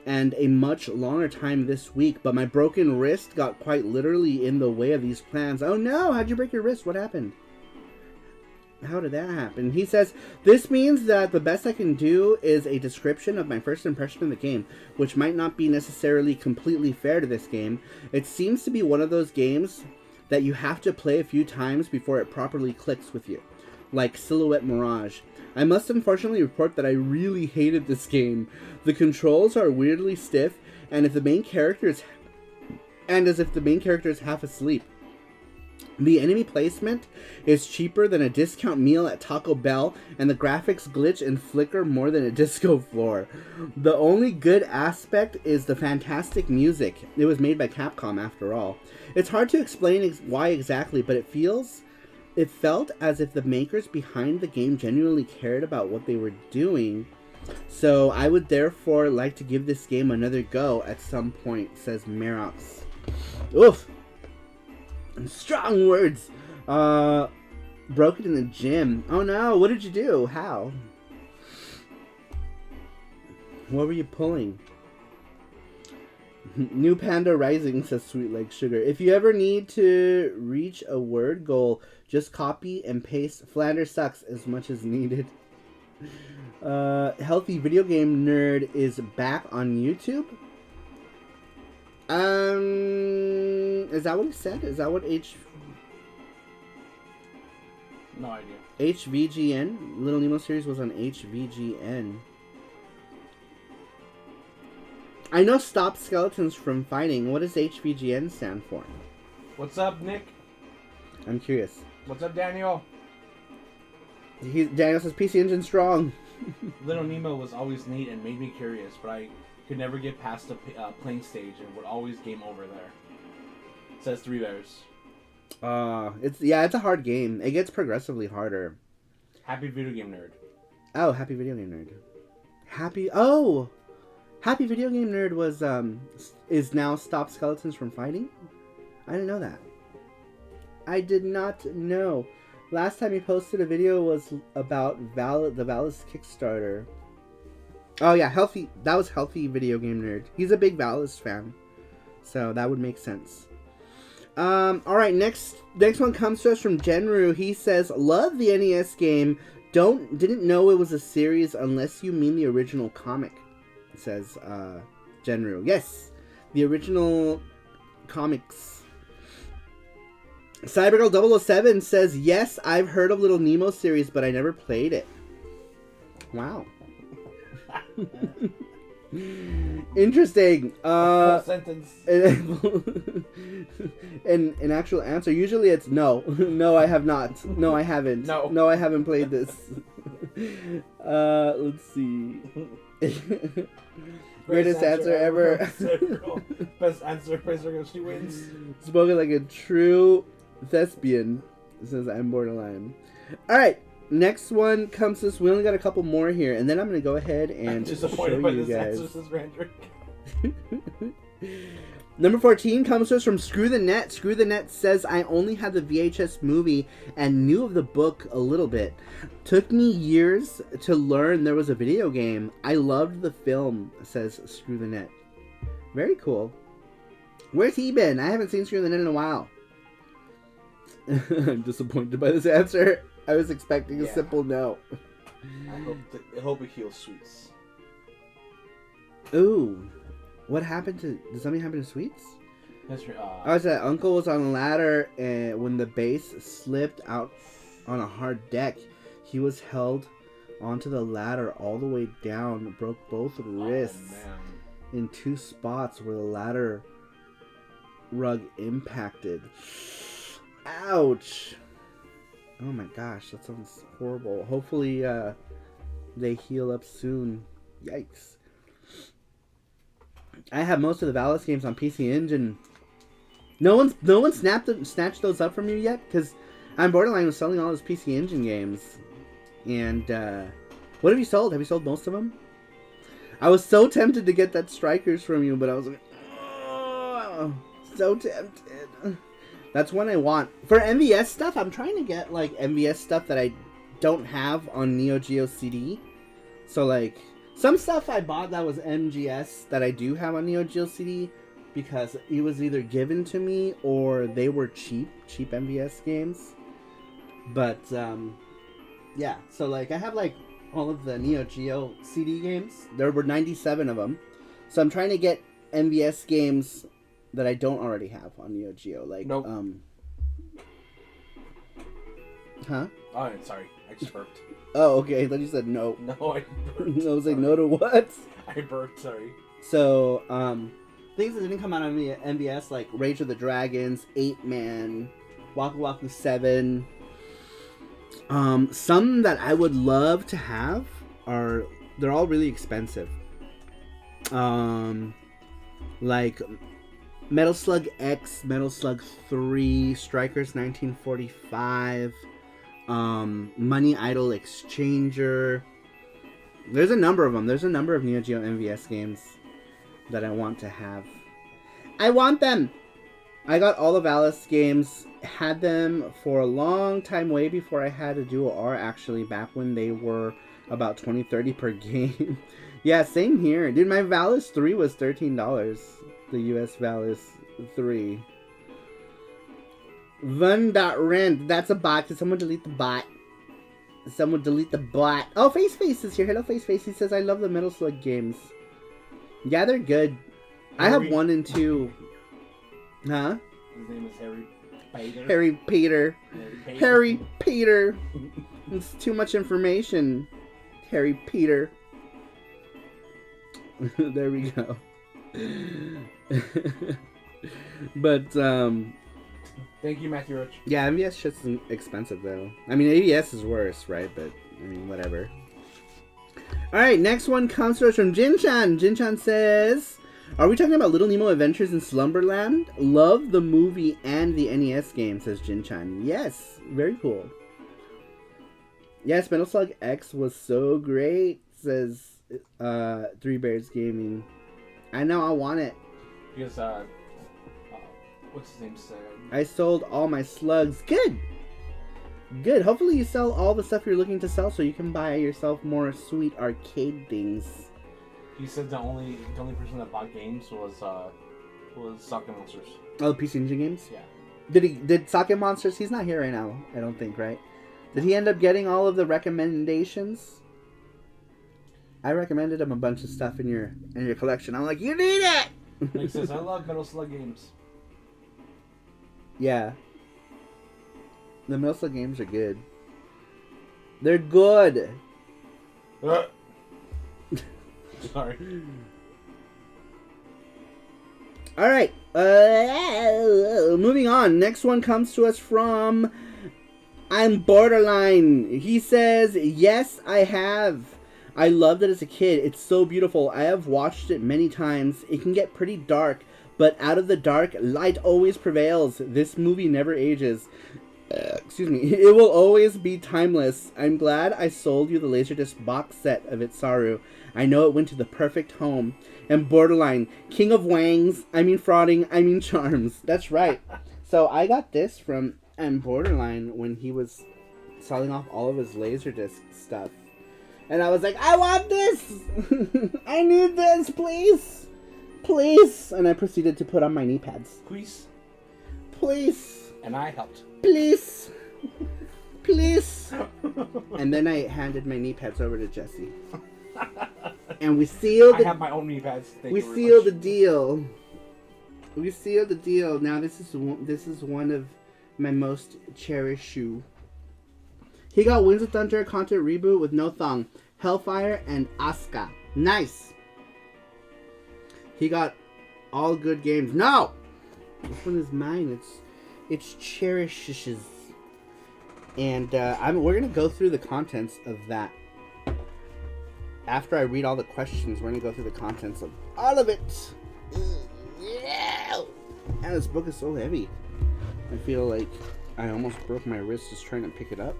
and a much longer time this week, but my broken wrist got quite literally in the way of these plans. Oh no, how'd you break your wrist? What happened? How did that happen? He says, this means that the best I can do is a description of my first impression of the game, which might not be necessarily completely fair to this game. It seems to be one of those games that you have to play a few times before it properly clicks with you, like Silhouette Mirage. I must unfortunately report that I really hated this game. The controls are weirdly stiff, and as if the main character is half asleep. The enemy placement is cheaper than a discount meal at Taco Bell, and the graphics glitch and flicker more than a disco floor. The only good aspect is the fantastic music. It was made by Capcom after all. It's hard to explain why exactly, but it felt as if the makers behind the game genuinely cared about what they were doing So I would therefore like to give this game another go at some point, says Mirage. Oof. Strong words. Broke it in the gym. Oh no, what did you do? How? What were you pulling? New Panda Rising, says Sweet Like Sugar. If you ever need to reach a word goal, just copy and paste Flanders sucks as much as needed. Healthy Video Game Nerd is back on YouTube. Is that what he said? Is that what No idea. HVGN? Little Nemo series was on HVGN. I know Stop Skeletons from Fighting. What does HVGN stand for? What's up, Nick? I'm curious. What's up, Daniel? Daniel says PC Engine strong. Little Nemo was always neat and made me curious, but I could never get past the playing stage and would always game over there. Says 3 Bears. It's a hard game. It gets progressively harder. Happy Video Game Nerd. Oh, Happy Video Game Nerd. Happy Video Game Nerd was is now Stop Skeletons from Fighting? I didn't know that. I did not know. Last time he posted a video was about the Valis Kickstarter. Oh yeah, that was Healthy Video Game Nerd. He's a big Valis fan. So that would make sense. Alright, next one comes to us from Genru. He says, love the NES game. Didn't know it was a series unless you mean the original comic. Says Genru. Yes, the original comics. Cybergirl 007 says, yes, I've heard of Little Nemo series, but I never played it. Wow. Interesting. Full sentence. An actual answer. Usually it's no. No, I have not. No, I haven't. No, I haven't played this. Let's see. Greatest answer ever. Best answer. She wins. Spoken like a true thespian. Says I'm borderline. All right. Next one comes to us. We only got a couple more here, and then I'm gonna go ahead and show you guys. Number 14 comes to us from Screw the Net. Screw the Net says, I only had the VHS movie and knew of the book a little bit. Took me years to learn there was a video game. I loved the film, says Screw the Net. Very cool. Where's he been? I haven't seen Screw the Net in a while. I'm disappointed by this answer. I was expecting a simple no. I hope it heals Sweets. Ooh. What happened to... Did something happen to Sweets? That's right. I was at Uncle was on a ladder, and when the base slipped out on a hard deck, he was held onto the ladder all the way down, broke both wrists in 2 spots where the ladder rug impacted. Ouch! Oh my gosh, that sounds horrible. Hopefully, they heal up soon. Yikes. I have most of the Valis games on PC Engine. No one snatched those up from you yet? Because I'm Borderline was selling all his PC Engine games. And, what have you sold? Have you sold most of them? I was so tempted to get that Strikers from you, but I was like, oh, so tempted. That's one I want. For MVS stuff, I'm trying to get, like, MVS stuff that I don't have on Neo Geo CD. So, like, some stuff I bought that was MGS that I do have on Neo Geo CD because it was either given to me or they were cheap MVS games. But, yeah. So, like, I have, like, all of the Neo Geo CD games. There were 97 of them. So I'm trying to get MVS games that I don't already have on Neo Geo, like nope. Huh? Oh, sorry, I just burped. Oh, okay. I thought you said no. No, I burped. I was like, no to what? I burped. Sorry. So, things that didn't come out on MVS, like Rage of the Dragons, 8-Man, Waku Waku 7. Some that I would love to have they're all really expensive. Like Metal Slug X, Metal Slug 3, Strikers 1945, Money Idol Exchanger, There's a number of them. There's a number of Neo Geo MVS games that I want to have. I want them! I got all of Alice games, had them for a long time, way before I had a Dual R, actually, back when they were about $20-$30 per game. Yeah, same here. Dude, my Valis 3 was $13. The US Valis 3. Run.rent. That's a bot. Did someone delete the bot? Someone delete the bot. Oh, Face is here. Hello, Face. He says, I love the Metal Slug games. Yeah, they're good. I have 1 and 2. Huh? His name is Harry Peter. Harry Peter. It's too much information. Harry Peter. There we go. But, Thank you, Matthew Roach. yeah, MVS shit's expensive, though. I mean, ABS is worse, right? But, I mean, whatever. Alright, next one comes to us from Jin-chan. Jin-chan says, are we talking about Little Nemo Adventures in Slumberland? Love the movie and the NES game, says Jin-chan. Yes, very cool. Yes, Metal Slug X was so great, says Three Bears Gaming. I know, I want it. Because, what's his name said? I sold all my slugs. Good! Good. Hopefully you sell all the stuff you're looking to sell so you can buy yourself more sweet arcade things. He said the only person that bought games was Socket Monsters. Oh, the PC Engine games? Yeah. Did Socket Monsters? He's not here right now, I don't think, right? Did he end up getting all of the recommendations? I recommended him a bunch of stuff in your collection. I'm like, you need it! He says, I love Metal Slug games. Yeah. The Metal Slug games are good. They're good! Sorry. Alright. Moving on. Next one comes to us from I'm Borderline. He says, yes, I have. I loved it as a kid. It's so beautiful. I have watched it many times. It can get pretty dark, but out of the dark, light always prevails. This movie never ages. Excuse me. It will always be timeless. I'm glad I sold you the Laserdisc box set of it, Saru. I know it went to the perfect home. And Borderline, king of wangs, I mean frauding, I mean charms. That's right. So I got this from Borderline when he was selling off all of his Laserdisc stuff. And I was like, I want this! I need this, please! Please! And I proceeded to put on my knee pads. Please. Please. And I helped. Please. Please. And then I handed my knee pads over to Jesse. And we sealed I have my own knee pads. We sealed the deal. We sealed the deal. Now this is one of my most cherished shoe. He got Winds of Thunder content reboot with no thong, Hellfire, and Asuka. Nice. He got all good games. No, this one is mine. It's cherishes. And we're gonna go through the contents of that. After I read all the questions, we're gonna go through the contents of all of it. Yeah. And this book is so heavy. I feel like I almost broke my wrist just trying to pick it up.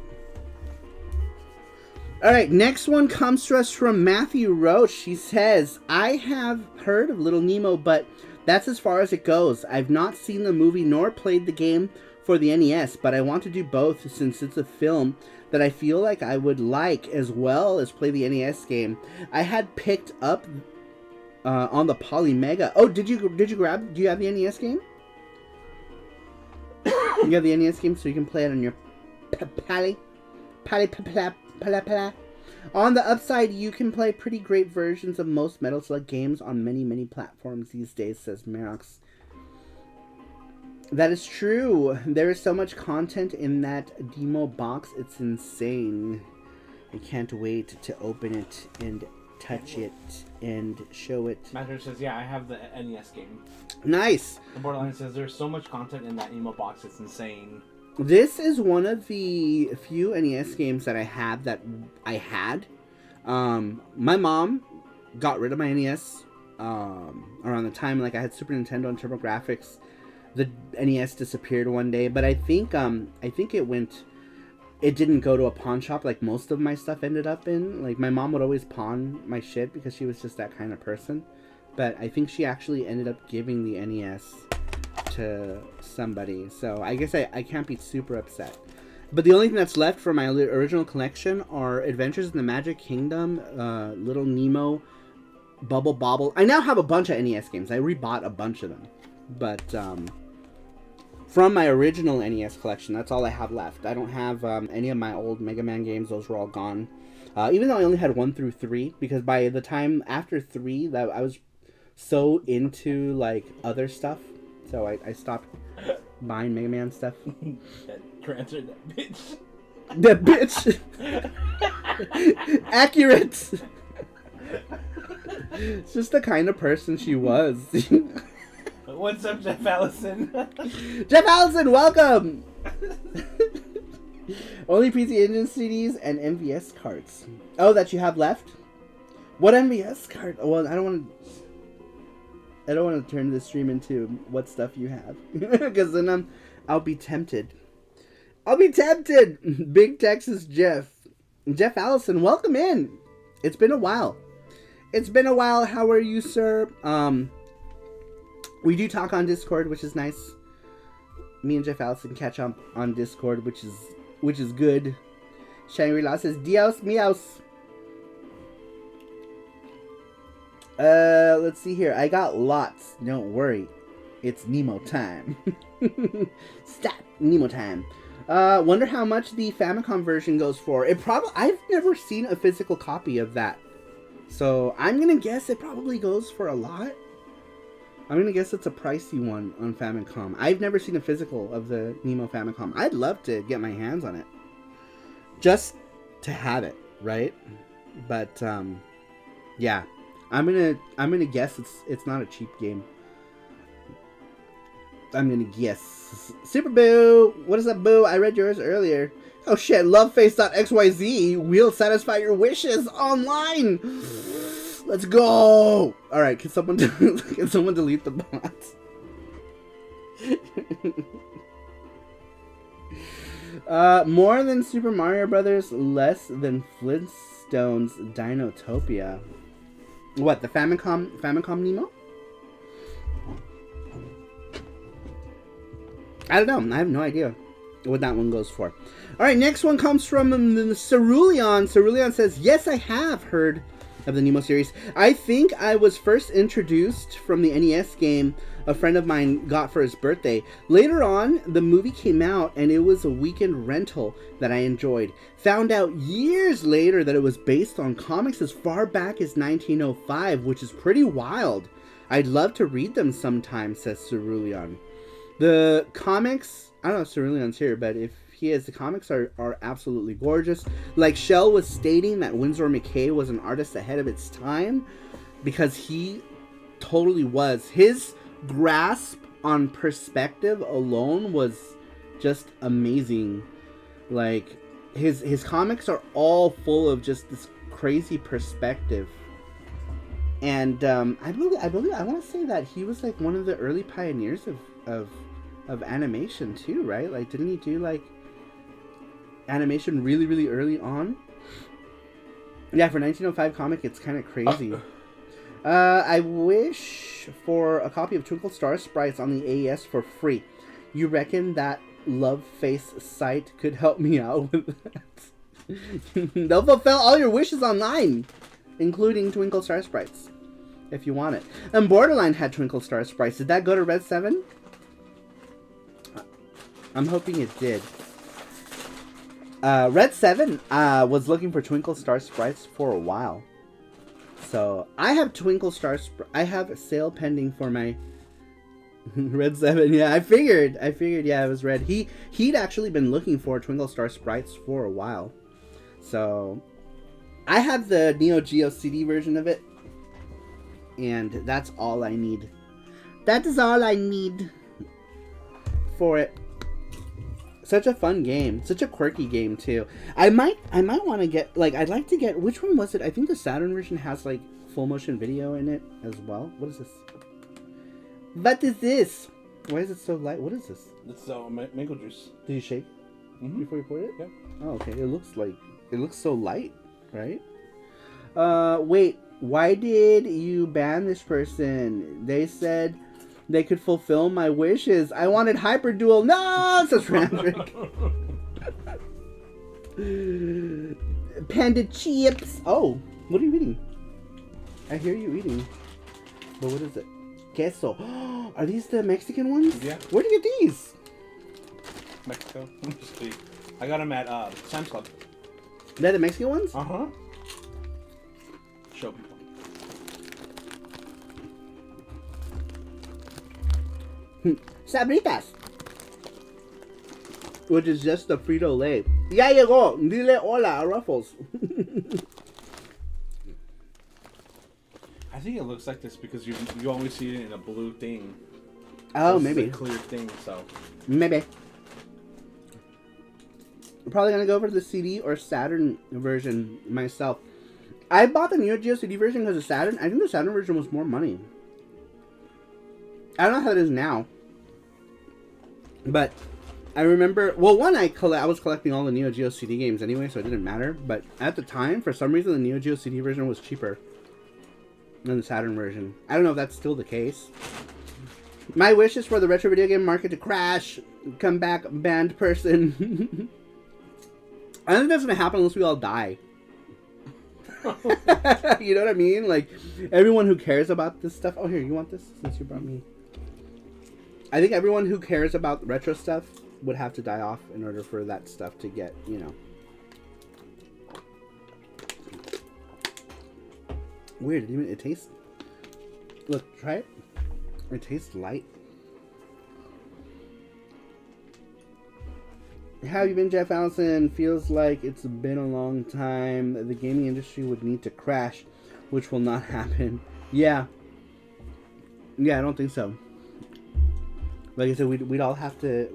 Alright, next one comes to us from Matthew Roach. He says, I have heard of Little Nemo, but that's as far as it goes. I've not seen the movie nor played the game for the NES, but I want to do both since it's a film that I feel like I would like as well as play the NES game. I had picked up on the Polymega. Oh, did you grab? Do you have the NES game? You have the NES game, so you can play it on your Pally. On the upside, you can play pretty great versions of most Metal Slug games on many platforms these days, says Merox. That is true. There is so much content in that demo box, it's insane. I can't wait to open it and touch it and show it. Matthew says, yeah, I have the NES game. Nice! And Borderline says, there's so much content in that emo box, it's insane. This is one of the few NES games that I have that I had. My mom got rid of my NES around the time like I had Super Nintendo and TurboGrafx. The NES disappeared one day, but I think it went it didn't go to a pawn shop like most of my stuff ended up in. Like, my mom would always pawn my shit because she was just that kind of person. But I think she actually ended up giving the NES to somebody. So I guess I can't be super upset. But the only thing that's left for my original collection are Adventures in the Magic Kingdom, Little Nemo, Bubble Bobble. I now have a bunch of NES games. I rebought a bunch of them. But from my original NES collection, that's all I have left. I don't have any of my old Mega Man games. Those were all gone. Even though I only had 1 through 3, because by the time after 3, that I was so into like other stuff, so I stopped buying Mega Man stuff. Transfer that bitch. That bitch. Accurate. It's just the kind of person she was. What's up, Jeff Allison? Jeff Allison, welcome. Only PC Engine CDs and MVS cards. Oh, that you have left? What MVS card? Well, I don't want to turn this stream into what stuff you have, because then I'll be tempted. Big Texas Jeff Allison, welcome in. It's been a while. How are you, sir? We do talk on Discord, which is nice. Me and Jeff Allison catch up on Discord, which is good. Shangri-La says, Dios meows. Let's see here. I got lots. Don't worry. It's Nemo time. Stop. Nemo time. Wonder how much the Famicom version goes for. I've never seen a physical copy of that. So, I'm gonna guess it probably goes for a lot. I'm gonna guess it's a pricey one on Famicom. I've never seen a physical of the Nemo Famicom. I'd love to get my hands on it. Just to have it, right? But, yeah. I'm gonna guess it's not a cheap game. I'm gonna guess. Super Boo! What is up, Boo? I read yours earlier. Oh shit, loveface.xyz will satisfy your wishes online! Let's go! Alright, can someone delete the bots? More than Super Mario Brothers, less than Flintstones Dinotopia. What, the Famicom Nemo? I don't know. I have no idea what that one goes for. Alright, next one comes from Cerulean. Cerulean says, yes, I have heard of the Nemo series. I think I was first introduced from the NES game a friend of mine got for his birthday. Later on, the movie came out and it was a weekend rental that I enjoyed. Found out years later that it was based on comics as far back as 1905, which is pretty wild. I'd love to read them sometime, says Cerulean. The comics, I don't know if Cerulean's here, but if he is, the comics are absolutely gorgeous. Like Shell was stating that Winsor McKay was an artist ahead of its time, because he totally was. His grasp on perspective alone was just amazing. Like his comics are all full of just this crazy perspective. And I want to say that he was like one of the early pioneers of animation too, right? Like, didn't he do like animation really, really early on? Yeah, for 1905 comic, it's kind of crazy. I wish for a copy of Twinkle Star Sprites on the AES for free. You reckon that Love Face site could help me out with that? They'll fulfill all your wishes online, including Twinkle Star Sprites, if you want it. And Borderline had Twinkle Star Sprites. Did that go to Red 7? I'm hoping it did. Red 7 was looking for Twinkle Star Sprites for a while. So, I have Twinkle Star I have a sale pending for my Red 7. Yeah, I figured, yeah, it was Red. He'd actually been looking for Twinkle Star Sprites for a while. So, I have the Neo Geo CD version of it. And that's all I need. That is all I need for it. Such a fun game. Such a quirky game, too. I might want to get, like, I'd like to get, which one was it? I think the Saturn version has, like, full motion video in it as well. What is this? What is this? Why is it so light? What is this? It's mango juice. Did you shake? Mm-hmm. before you poured it? Yeah. Oh, okay. It looks so light, right? Wait. Why did you ban this person? They said they could fulfill my wishes. I wanted Hyperdual. No, says Randrick. Panda chips. Oh, what are you eating? I hear you eating. But what is it? Queso. Are these the Mexican ones? Yeah. Where do you get these? Mexico. I got them at Sam's Club. They're the Mexican ones? Uh-huh. Show people. Sabritas. Which is just a Frito-Lay. Ya llegó. Dile hola a Ruffles. I think it looks like this because you always see it in a blue thing. Oh, This maybe. is a clear thing, so. Maybe. I'm probably gonna go for the CD or Saturn version myself. I bought the Neo Geo CD version because of Saturn. I think the Saturn version was more money. I don't know how it is now. But I remember, well, one, I was collecting all the Neo Geo CD games anyway, so it didn't matter. But at the time, for some reason, the Neo Geo CD version was cheaper than the Saturn version. I don't know if that's still the case. My wish is for the retro video game market to crash. Come back, banned person. I don't think that's gonna happen unless we all die. You know what I mean? Like, everyone who cares about this stuff. Oh, here, you want this? Since you brought me. I think everyone who cares about retro stuff would have to die off in order for that stuff to get, you know. Weird. It tastes. Look, try it. It tastes light. How have you been, Jeff Allison? Feels like it's been a long time. The gaming industry would need to crash, which will not happen. Yeah. Yeah, I don't think so. Like I said, we'd all have to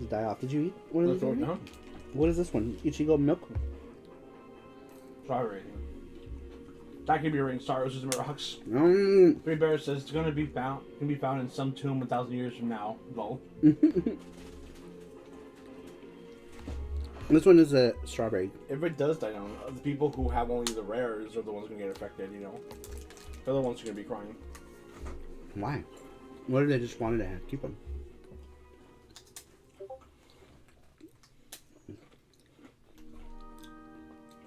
die off. Did you eat one of these already? No. What is this one? Ichigo milk? Strawberry. That can be rating stars as Mirage. Three Bears says it's gonna be found in some tomb 1,000 years from now. Lol. This one is a strawberry. If it does die down, the people who have only the rares are the ones gonna get affected, you know? They're the ones who are gonna be crying. Why? What if they just wanted to keep them?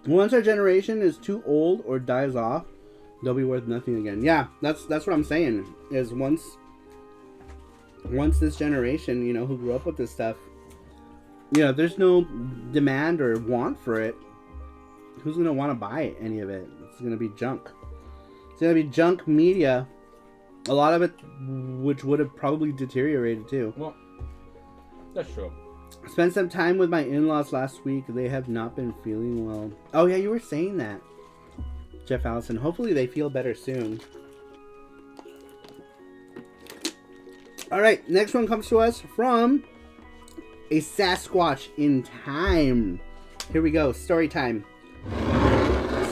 Once our generation is too old or dies off, they'll be worth nothing again. Yeah, that's what I'm saying. Is once this generation, you know, who grew up with this stuff, you know, if there's no demand or want for it, who's gonna want to buy any of it? It's gonna be junk. It's gonna be junk media. A lot of it, which would have probably deteriorated too. Well, that's true. Spent some time with my in-laws last week. They have not been feeling well. Oh yeah, you were saying that, Jeff Allison. Hopefully they feel better soon. All right, next one comes to us from a Sasquatch in time. Here we go. Story time.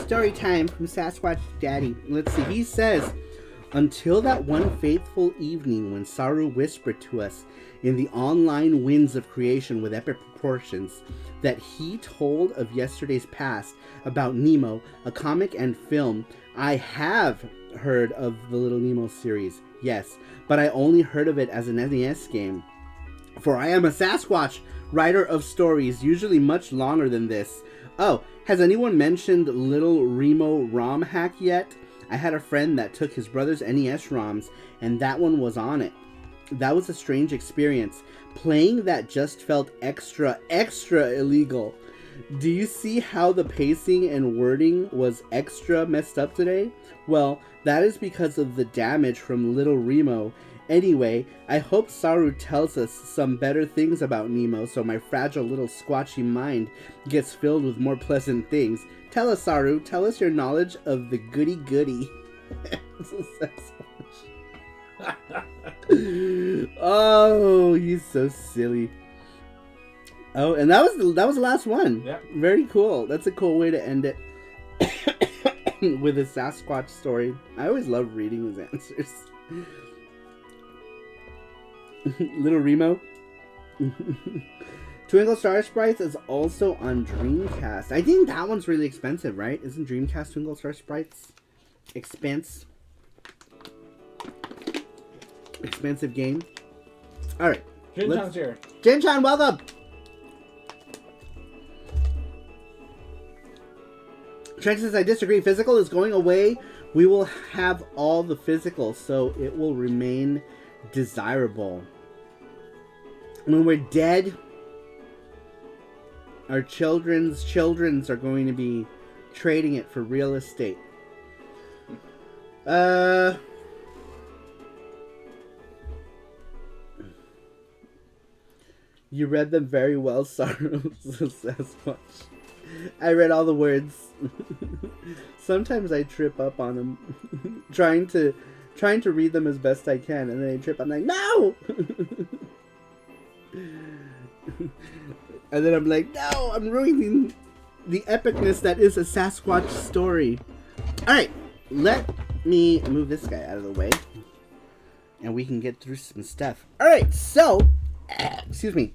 Story time from Sasquatch Daddy. Let's see. He says, until that one faithful evening when Saru whispered to us in the online winds of creation with epic proportions that he told of yesterday's past about Nemo, a comic and film. I have heard of the Little Nemo series, yes, but I only heard of it as an NES game. For I am a Sasquatch, writer of stories, usually much longer than this. Oh, has anyone mentioned Little Remo ROM hack yet? I had a friend that took his brother's NES ROMs, and that one was on it. That was a strange experience. Playing that just felt extra illegal. Do you see how the pacing and wording was extra messed up today? Well, that is because of the damage from Little Remo. Anyway, I hope Saru tells us some better things about Nemo so my fragile little squatchy mind gets filled with more pleasant things. Tell us, Saru. Tell us your knowledge of the goody-goody. Oh, he's so silly. Oh, and that was the last one. Yeah. Very cool. That's a cool way to end it. With a Sasquatch story. I always love reading his answers. Little Remo. Twinkle Star Sprites is also on Dreamcast. I think that one's really expensive, right? Isn't Dreamcast Twinkle Star Sprites expensive game? All right. Jin-chan's here. Jin-chan, welcome. Trent says, I disagree. Physical is going away. We will have all the physical, so it will remain desirable. When we're dead, our children's are going to be trading it for real estate. You read them very well, Saru says much. I read all the words. Sometimes I trip up on them, trying to read them as best I can, and then I trip. I'm like, no. And then I'm like, no, I'm ruining the epicness that is a Sasquatch story. All right, let me move this guy out of the way, and we can get through some stuff. All right, so, excuse me,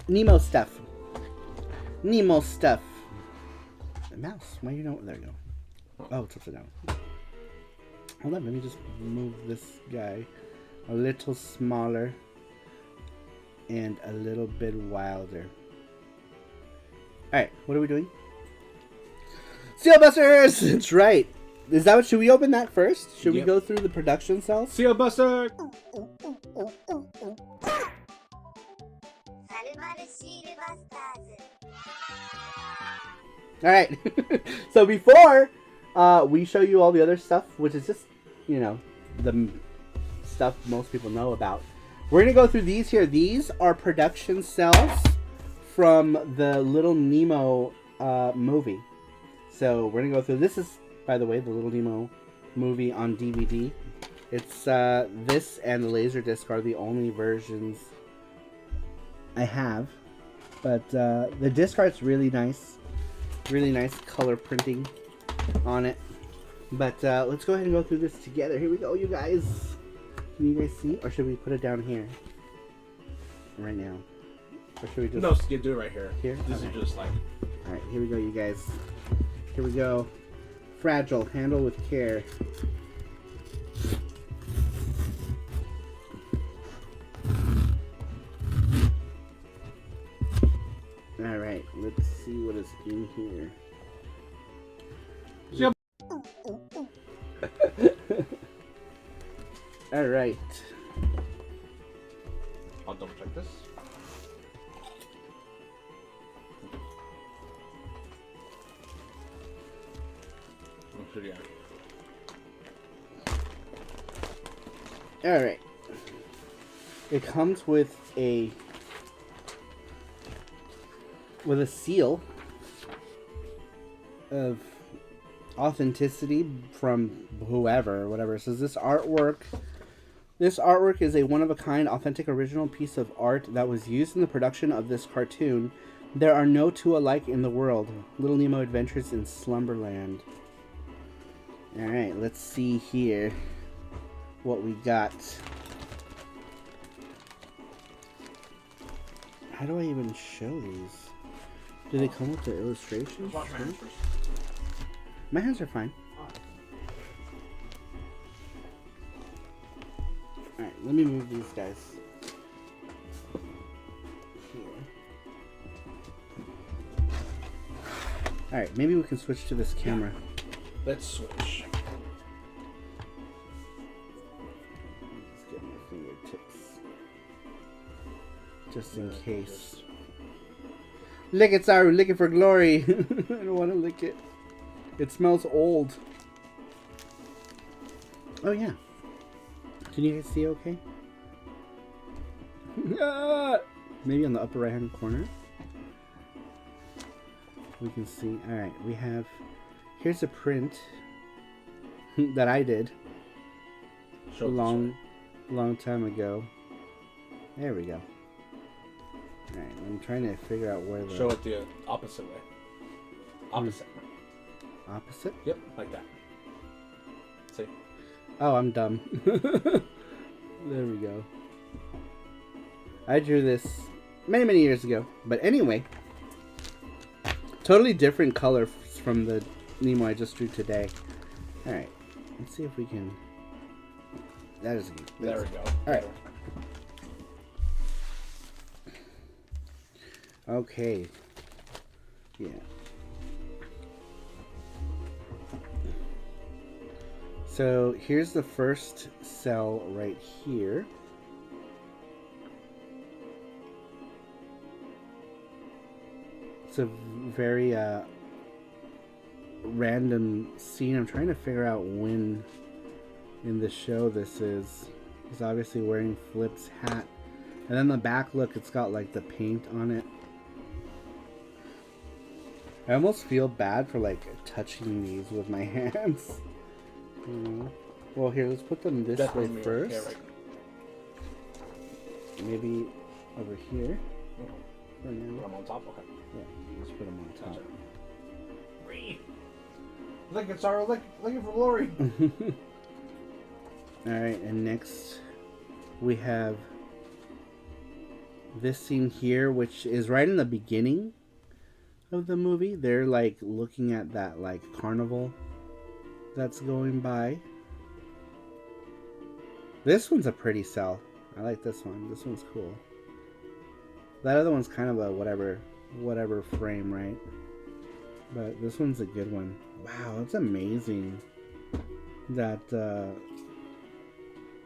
Nemo stuff. Nemo stuff. The mouse. Why you know? There you go. Oh, it's upside down. Hold on. Let me just move this guy a little smaller and a little bit wilder. All right. What are we doing? Seal Busters. That's right. Is that what? Should we open that first? Should we go through the production cells? Seal Buster. Alright, so before we show you all the other stuff, which is just, you know, the stuff most people know about, we're going to go through these here. These are production cells from the Little Nemo movie. So we're going to go through, this is, by the way, the Little Nemo movie on DVD. It's this and the Laserdisc are the only versions I have. But the disc art's really nice. Really nice color printing on it. But let's go ahead and go through this together. Here we go, you guys. Can you guys see? Or should we put it down here? Right now. Or should we just... No, you do it right here. Here? This is just like... Alright, here we go, you guys. Here we go. Fragile. Handle with care. Alright, let's see what is in here. Yep. Alright. I'll double check this. Oh, shit, yeah. Alright. It comes with a seal of authenticity from whoever or whatever. It says this artwork is a one-of-a-kind, authentic, original piece of art that was used in the production of this cartoon. There are no two alike in the world. Little Nemo Adventures in Slumberland. Alright, let's see here what we got. How do I even show these? Do they come with the illustrations? Wash my hands first. My hands are fine. Alright, let me move these guys. Here. Alright, maybe we can switch to this camera. Let's switch. Let's get my fingertips. Just in case. Lick it, Saru. Lick it for glory. I don't want to lick it. It smells old. Oh, yeah. Can you guys see okay? Maybe on the upper right-hand corner. We can see. Alright, we have... Here's a print that I did a long time ago. There we go. Alright, I'm trying to figure out where the... Show it the opposite way. Opposite. Opposite? Yep, like that. See? Oh, I'm dumb. There we go. I drew this many years ago. But anyway, totally different color from the Nemo I just drew today. All right, let's see if we can. That is good. There we go. All right. Okay. Yeah. So here's the first cell right here. It's a very random scene. I'm trying to figure out when in the show this is. He's obviously wearing Flip's hat. And then the back look, it's got like the paint on it. I almost feel bad for like touching these with my hands. Well, here, let's put them this way first. Yeah, right. Maybe over here. For now. Put them on top. Okay. Yeah, let's put them on top. Look at Saru, looking for Lori. Alright, and next we have this scene here, which is right in the beginning of the movie. They're like looking at that like carnival that's going by. This one's a pretty cell. I like this one. This one's cool. That other one's kind of a whatever frame, right? But this one's a good one. Wow, it's amazing that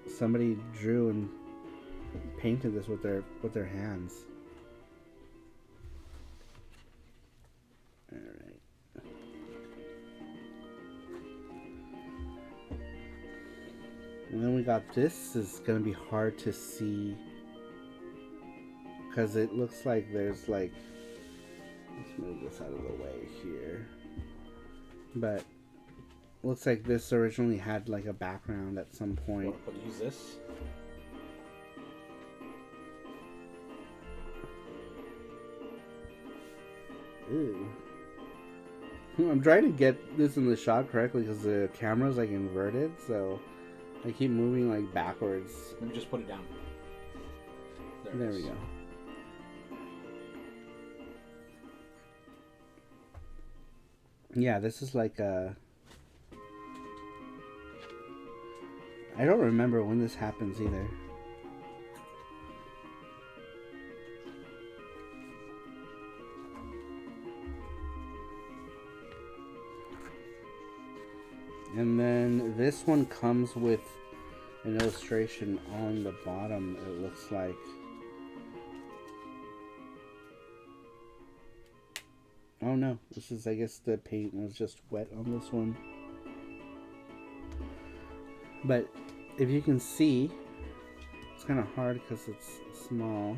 somebody drew and painted this with their hands. All right. And then we got this. Is gonna be hard to see because it looks like there's like. Let's move this out of the way here. But looks like this originally had like a background at some point. Use this. Ew. I'm trying to get this in the shot correctly because the camera's like inverted, so I keep moving like backwards. Let me just put it down. There we go. Yeah, this is like a... I don't remember when this happens either. And then this one comes with an illustration on the bottom, it looks like. Oh no, this is, I guess the paint was just wet on this one. But if you can see, it's kind of hard because it's small.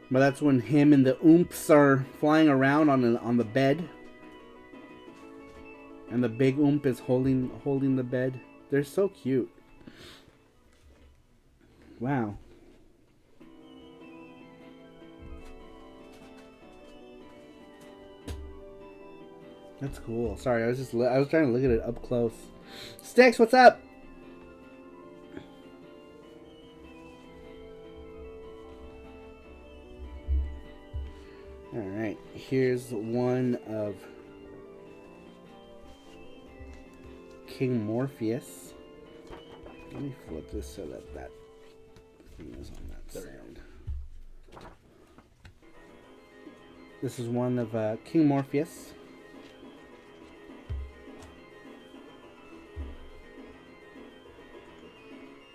But that's when him and the oomps are flying around on the bed. And the big oomp is holding the bed. They're so cute. Wow. That's cool. Sorry, I was trying to look at it up close. Sticks, what's up? All right, here's one of King Morpheus. Let me flip this so that thing is on that side. This is one of King Morpheus.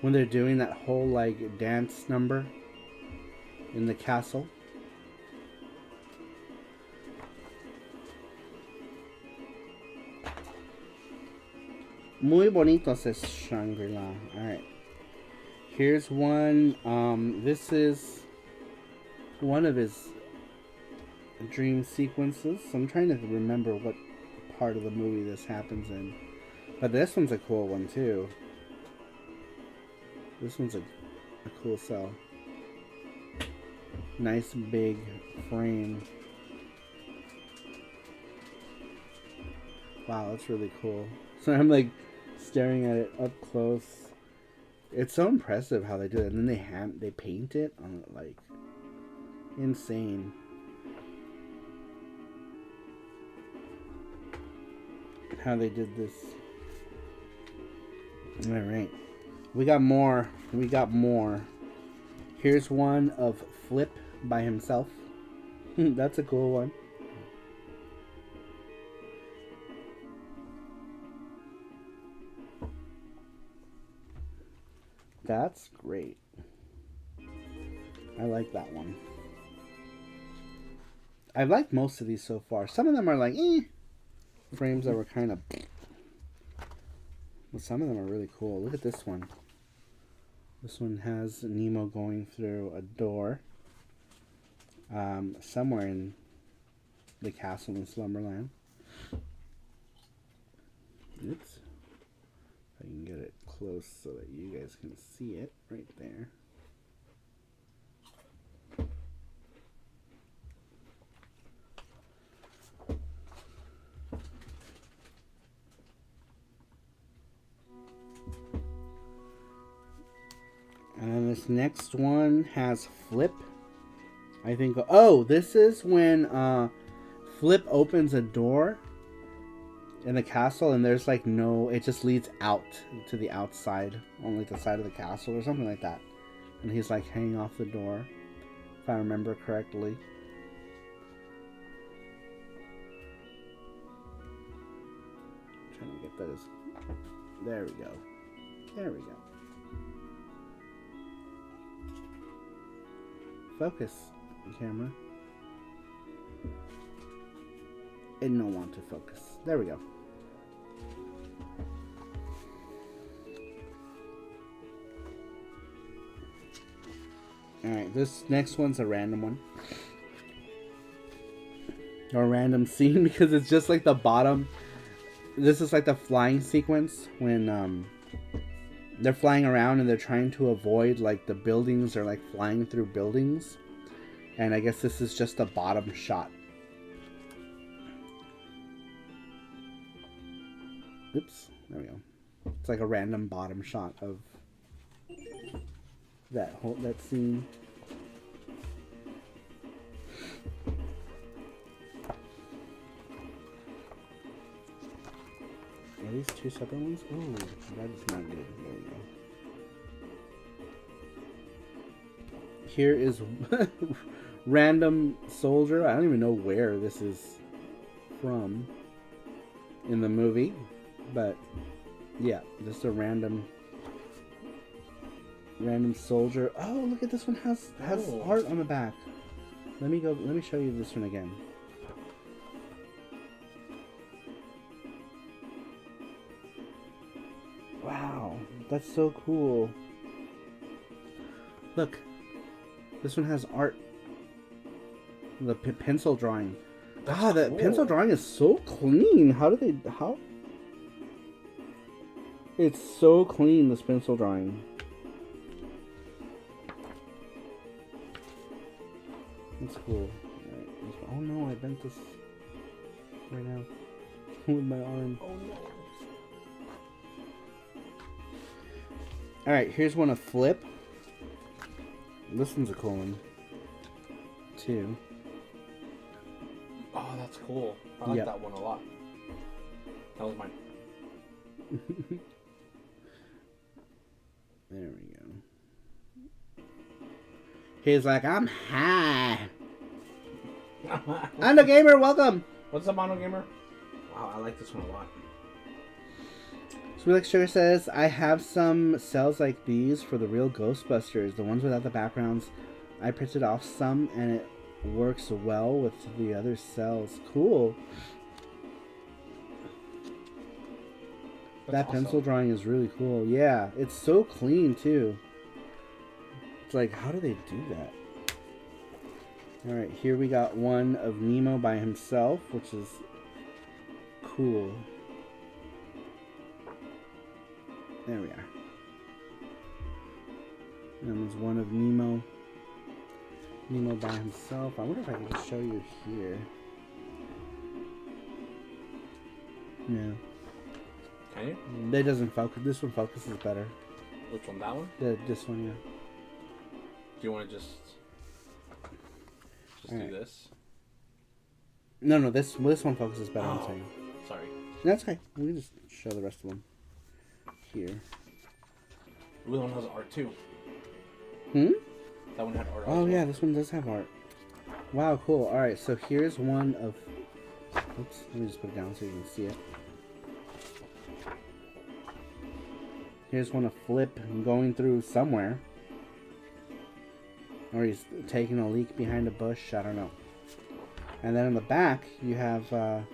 When they're doing that whole like dance number in the castle. Muy bonito, says Shangri-La. Alright. Here's one. This is one of his dream sequences. So I'm trying to remember what part of the movie this happens in. But this one's a cool one too. This one's a cool cell. Nice big frame. Wow, that's really cool. So I'm like Staring at it up close. It's so impressive how they do it. And then they paint it on like insane. How they did this. All right. We got more. We got more. Here's one of Flip by himself. That's a cool one. That's great. I like that one. I've liked most of these so far. Some of them are like, frames that were kind of... But some of them are really cool. Look at this one. This one has Nemo going through a door. Somewhere in the castle in Slumberland. Oops. I can get it close so that you guys can see it right there. And then this next one has Flip. I think, oh, this is when Flip opens a door in the castle and there's like no, it just leads out to the outside on like the side of the castle or something like that. And he's like hanging off the door, if I remember correctly. Trying to get those. There we go. There we go. Focus, camera. It don't want to focus. There we go. Alright, this next one's a random one. Or a random scene because it's just like the bottom. This is like the flying sequence when they're flying around and they're trying to avoid like the buildings or like flying through buildings. And I guess this is just a bottom shot. Oops, there we go. It's like a random bottom shot of that scene. Are these two separate ones? Oh, that is not good. There we go. Here is random soldier. I don't even know where this is from in the movie. But yeah, just a random soldier. Oh, look at this one has art on the back. Let me show you this one again. Wow, that's so cool. Look, this one has art. The pencil drawing. Ah, that pencil drawing is so clean. How? It's so clean, this pencil drawing. That's cool. Right. Oh no, I bent this right now with my arm. Oh no. Alright, here's one of Flip. This one's a cool one, too. Oh, that's cool. I like that one a lot. That was mine. There we go. He's like, I'm high. Mono Gamer, welcome. What's up, Mono Gamer? Wow, I like this one a lot. Sweet Like Sugar says, I have some cells like these for the real Ghostbusters, the ones without the backgrounds. I printed off some and it works well with the other cells. Cool. That pencil drawing is really cool. Yeah, it's so clean too. It's like, how do they do that? Alright, here we got one of Nemo by himself, which is cool. There we are. And there's one of Nemo by himself. I wonder if I can just show you here. No. Can you? That doesn't focus. This one focuses better. Which one? That one? This one, yeah. Do you want to just do right. this? No, this one focuses better. I'm saying. Sorry. That's okay. We can just show the rest of them here. The other one has art too. That one had art. Oh yeah, this one does have art. Wow, cool. All right, so here's one of. Oops, let me just put it down so you can see it. Here's one of Flip going through somewhere. Or he's taking a leak behind a bush, I don't know. And then in the back, you have the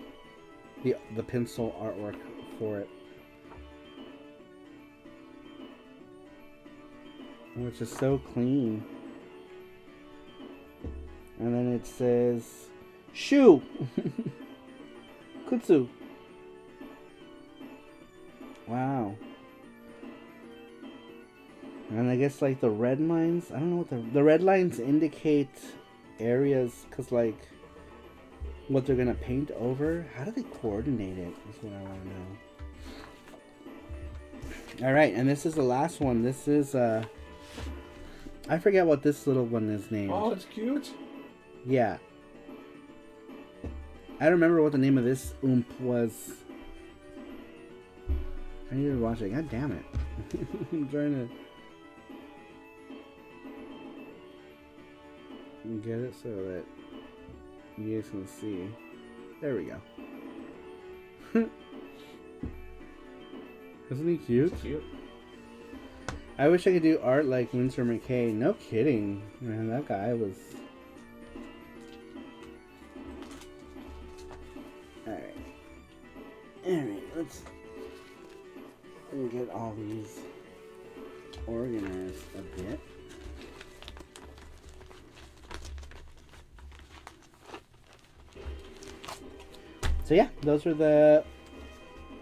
pencil artwork for it. Which is so clean. And then it says, Shu! Kutsu. Wow. And I guess like the red lines, I don't know what the red lines indicate areas, cause like what they're gonna paint over. How do they coordinate it? Is what I want to know. All right, and this is the last one. This is I forget what this little one is named. Oh, it's cute. Yeah. I don't remember what the name of this oomp was. I need to watch it. God damn it. I'm trying to get it so that you guys can see. There we go. Isn't he cute? It's cute. I wish I could do art like Winsor McKay. No kidding. Man, that guy was... Alright. Alright, let's get all these organized a bit. So yeah, those are the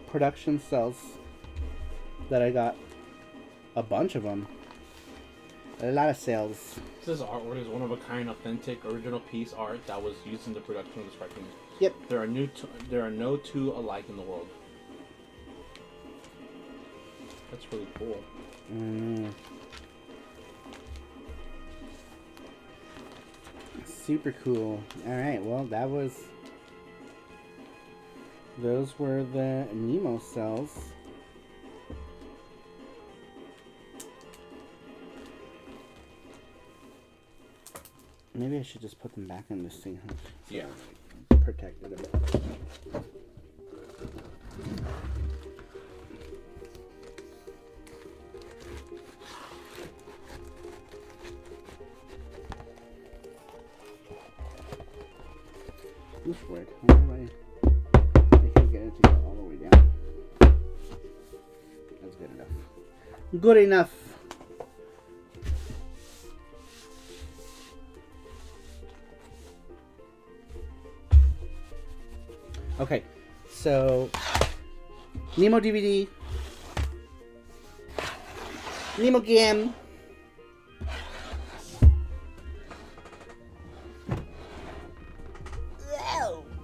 production cells that I got. A bunch of them. A lot of sales. This artwork is one of a kind, authentic, original piece art that was used in the production of this cartoon. Yep. There are no two alike in the world. That's really cool. Super cool. Alright, well those were the Nemo cells. Maybe I should just put them back in this thing, huh? So yeah. Protected a bit. This work. I can't get it to go all the way down. That's good enough. Good enough. Okay, so Nemo DVD, Nemo game.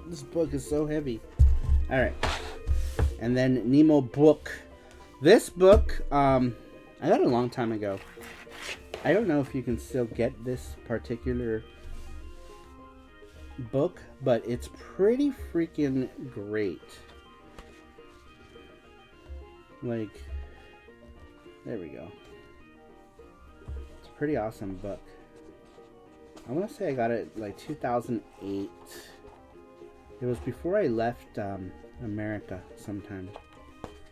This book is so heavy. All right, and then Nemo book. This book, I got it a long time ago. I don't know if you can still get this particular book, but it's pretty freaking great. Like, there we go. It's a pretty awesome book. I want to say I got it like 2008. It was before I left America sometime.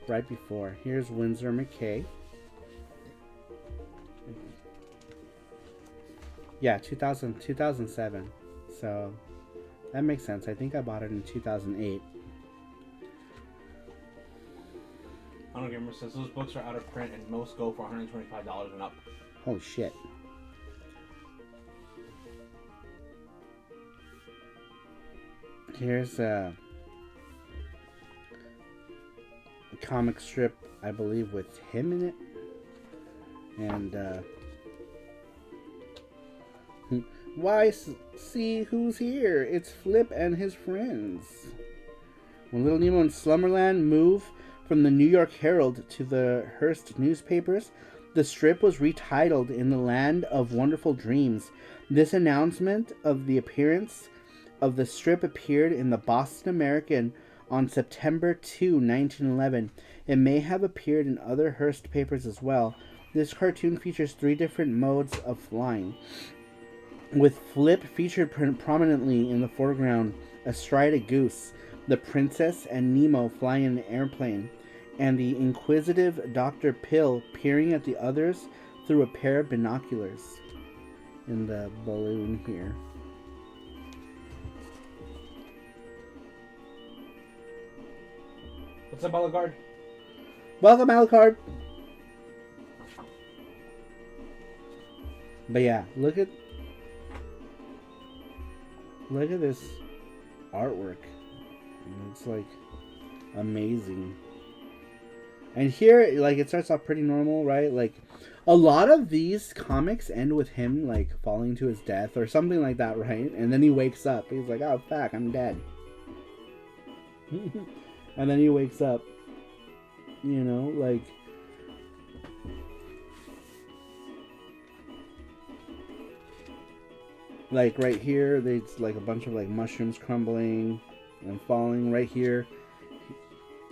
Right before. Here's Winsor McKay. Yeah, 2007. So that makes sense. I think I bought it in 2008. Honor Gamer says those books are out of print and most go for $125 and up. Holy shit. Here's a comic strip, I believe, with him in it. And, why, see who's here? It's Flip and his friends. When Little Nemo and Slumberland move from the New York Herald to the Hearst newspapers, the strip was retitled In the Land of Wonderful Dreams. This announcement of the appearance of the strip appeared in the Boston American on September 2, 1911. It may have appeared in other Hearst papers as well. This cartoon features 3 different modes of flying, with Flip featured prominently in the foreground astride a goose, the princess and Nemo flying in an airplane, and the inquisitive Dr. Pill peering at the others through a pair of binoculars in the balloon here. What's up, Alucard? Welcome, Alucard! But yeah, look at this artwork. It's like amazing. And here, like, it starts off pretty normal, right? Like, a lot of these comics end with him, like, falling to his death or something like that, right? And then he wakes up. He's like, oh, fuck, I'm dead. And then he wakes up. You know, like... Like, right here, there's, like, a bunch of, like, mushrooms crumbling and falling. Right here,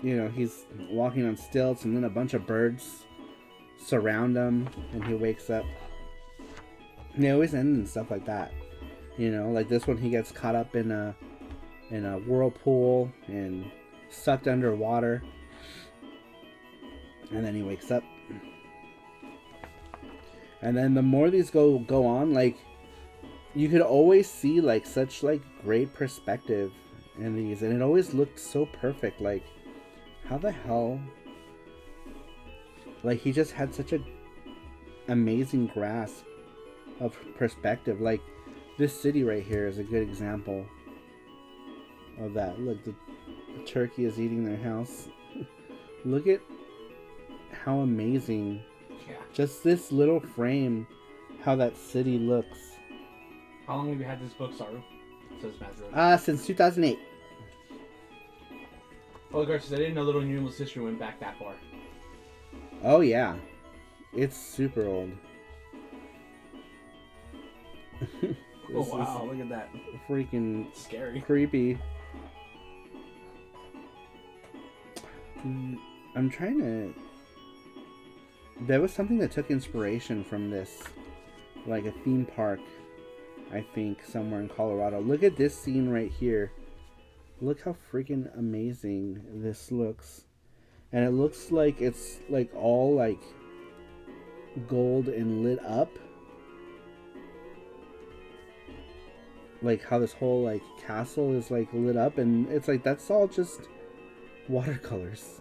you know, he's walking on stilts, and then a bunch of birds surround him, and he wakes up. And they always end in stuff like that. You know, like this one, he gets caught up in a whirlpool and sucked underwater. And then he wakes up. And then the more these go on, like, you could always see, like, such, like, great perspective in these. And it always looked so perfect. Like, how the hell... Like, he just had such a amazing grasp of perspective. Like, this city right here is a good example of that. Look, the turkey is eating their house. Look at how amazing, just this little frame, how that city looks. How long have you had this book, Saru? Says Mazda. Since 2008. Oh, Garcia, I didn't know Little Numerous History went back that far. Oh yeah, it's super old. Oh wow, look at that. Freaking scary. Creepy. I'm trying to... There was something that took inspiration from this. Like a theme park, I think, somewhere in Colorado. Look at this scene right here. Look how freaking amazing this looks. And it looks like it's like all like gold and lit up. Like how this whole like castle is like lit up, and it's like that's all just watercolors.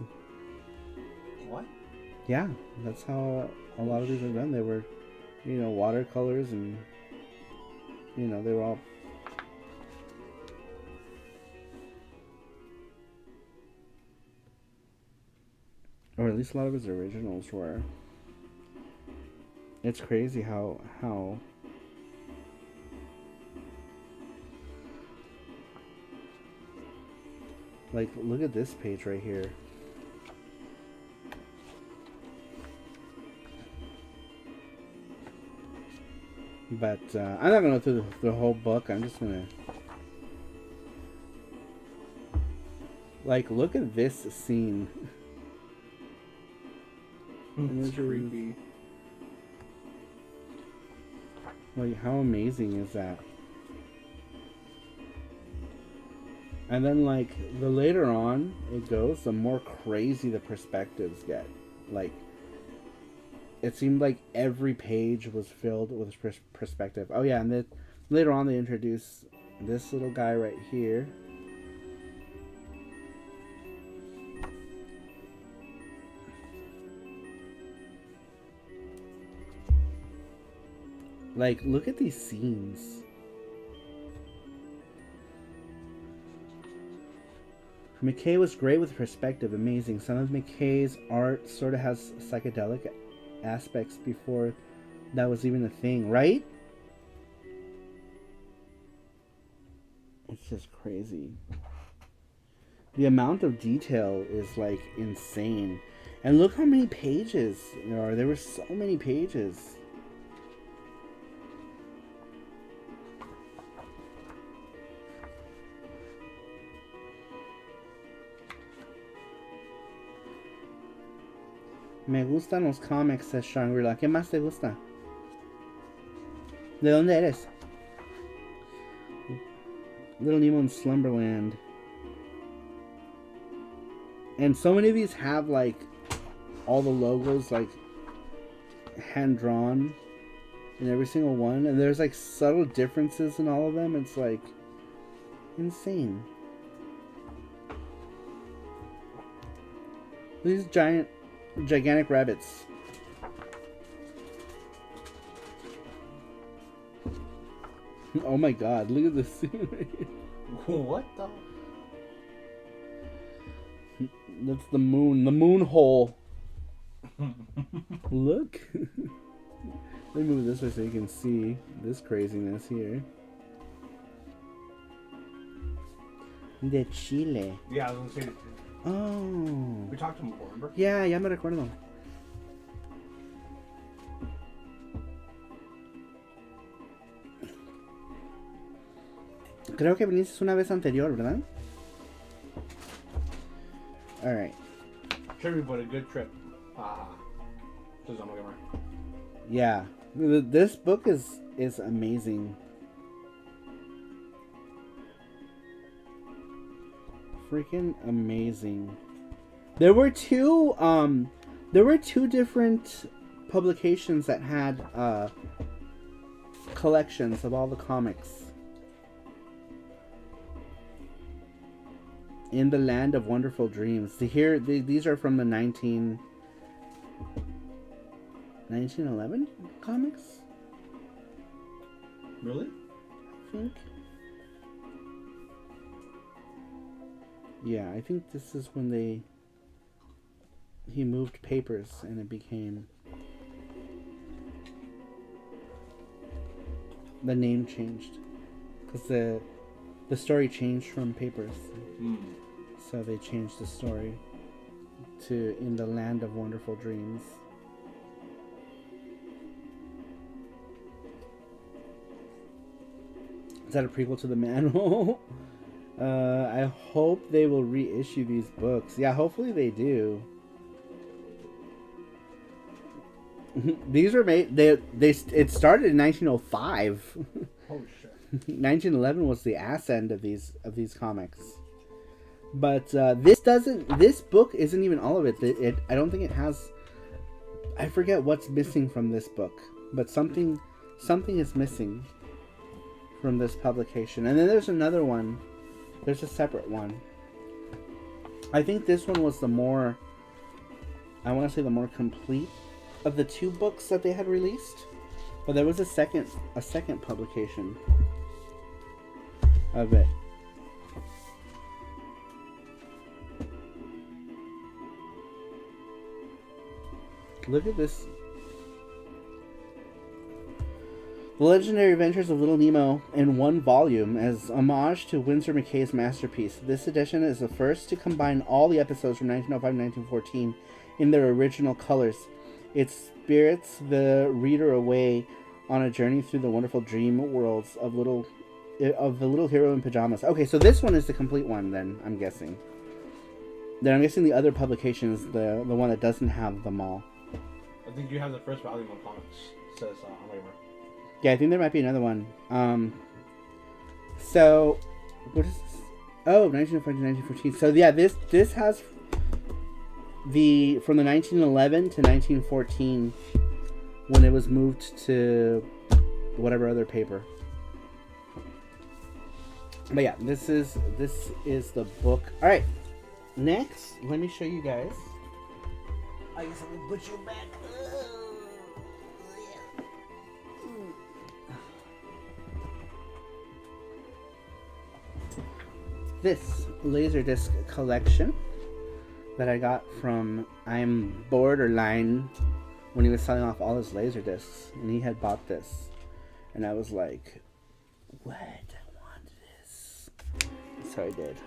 What? Yeah, that's how a lot of these are done. They were, you know, watercolors, and you know, they were all... Or at least a lot of his originals were. It's crazy how like, look at this page right here. But I'm not gonna go through the whole book. I'm just gonna, like, look at this scene. It's creepy. Like, how amazing is that? And then, like, the later on it goes, the more crazy the perspectives get. Like, it seemed like every page was filled with perspective. Oh yeah, and then later on they introduce this little guy right here. Like, look at these scenes. McKay was great with perspective, amazing. Some of McKay's art sort of has psychedelic aspects before that was even a thing, right? It's just crazy. The amount of detail is like insane. And look how many pages there are. There were so many pages. Me gustan los comics, says Shangri-La. ¿Qué más te gusta? ¿De dónde eres? Little Nemo in Slumberland. And so many of these have like all the logos like hand drawn in every single one, and there's like subtle differences in all of them. It's like insane. These gigantic rabbits. Oh my god, look at this. What the? That's the moon hole. Look. Let me move this way so you can see this craziness here. De Chile. Yeah, I was gonna say. Oh. We talked to him before, remember? Yeah, ya me recuerdo. Creo que viniste una vez anterior, ¿verdad? Alright. Trippy, but a good trip. Says I'm gamer. Yeah. This book is amazing. Freaking amazing. There were two different publications that had collections of all the comics. In the Land of Wonderful Dreams. These are from the 1911 comics? Really? I think. Yeah, I think this is when he moved papers and it became, the name changed because the story changed from papers. So they changed the story to In the Land of Wonderful Dreams. Is that a prequel to the manual? I hope they will reissue these books. Yeah, hopefully they do. These were made. It started in 1905. Holy shit. 1911 was the ass end of these comics. But this book isn't even all of it. I don't think it has. I forget what's missing from this book, but something is missing from this publication. And then there's another one. There's a separate one. I think this one was the more, I want to say the more complete of the two books that they had released. But there was a second publication of it. Look at this. The Legendary Adventures of Little Nemo in one volume as homage to Winsor McCay's masterpiece. This edition is the first to combine all the episodes from 1905 and 1914 in their original colors. It spirits the reader away on a journey through the wonderful dream worlds of the little hero in pajamas. Okay, so this one is the complete one then, I'm guessing. Then I'm guessing the other publication is the one that doesn't have them all. I think you have the first volume of comics. It says on label. Yeah, I think there might be another one. So, what is this? Oh, 1905 to 1914. So yeah, this has from the 1911 to 1914 when it was moved to whatever other paper. But yeah, this is the book. All right, next, let me show you guys. I guess I'm gonna put you back. This Laserdisc collection that I got from I'm Borderline when he was selling off all his Laserdiscs, and he had bought this, and I was like, what? I want this. So I did.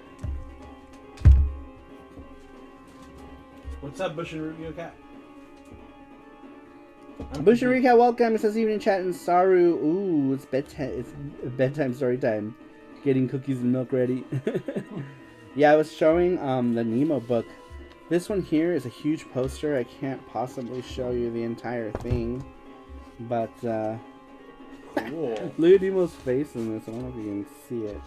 What's up, Bush and Rubio Cat? Bush and Recap, welcome. It says evening chat and Saru. Ooh, it's bedtime. It's bedtime story time. Getting cookies and milk ready. Yeah, I was showing the Nemo book. This one here is a huge poster. I can't possibly show you the entire thing, but Cool. look at Nemo's face in this. I don't know if you can see it.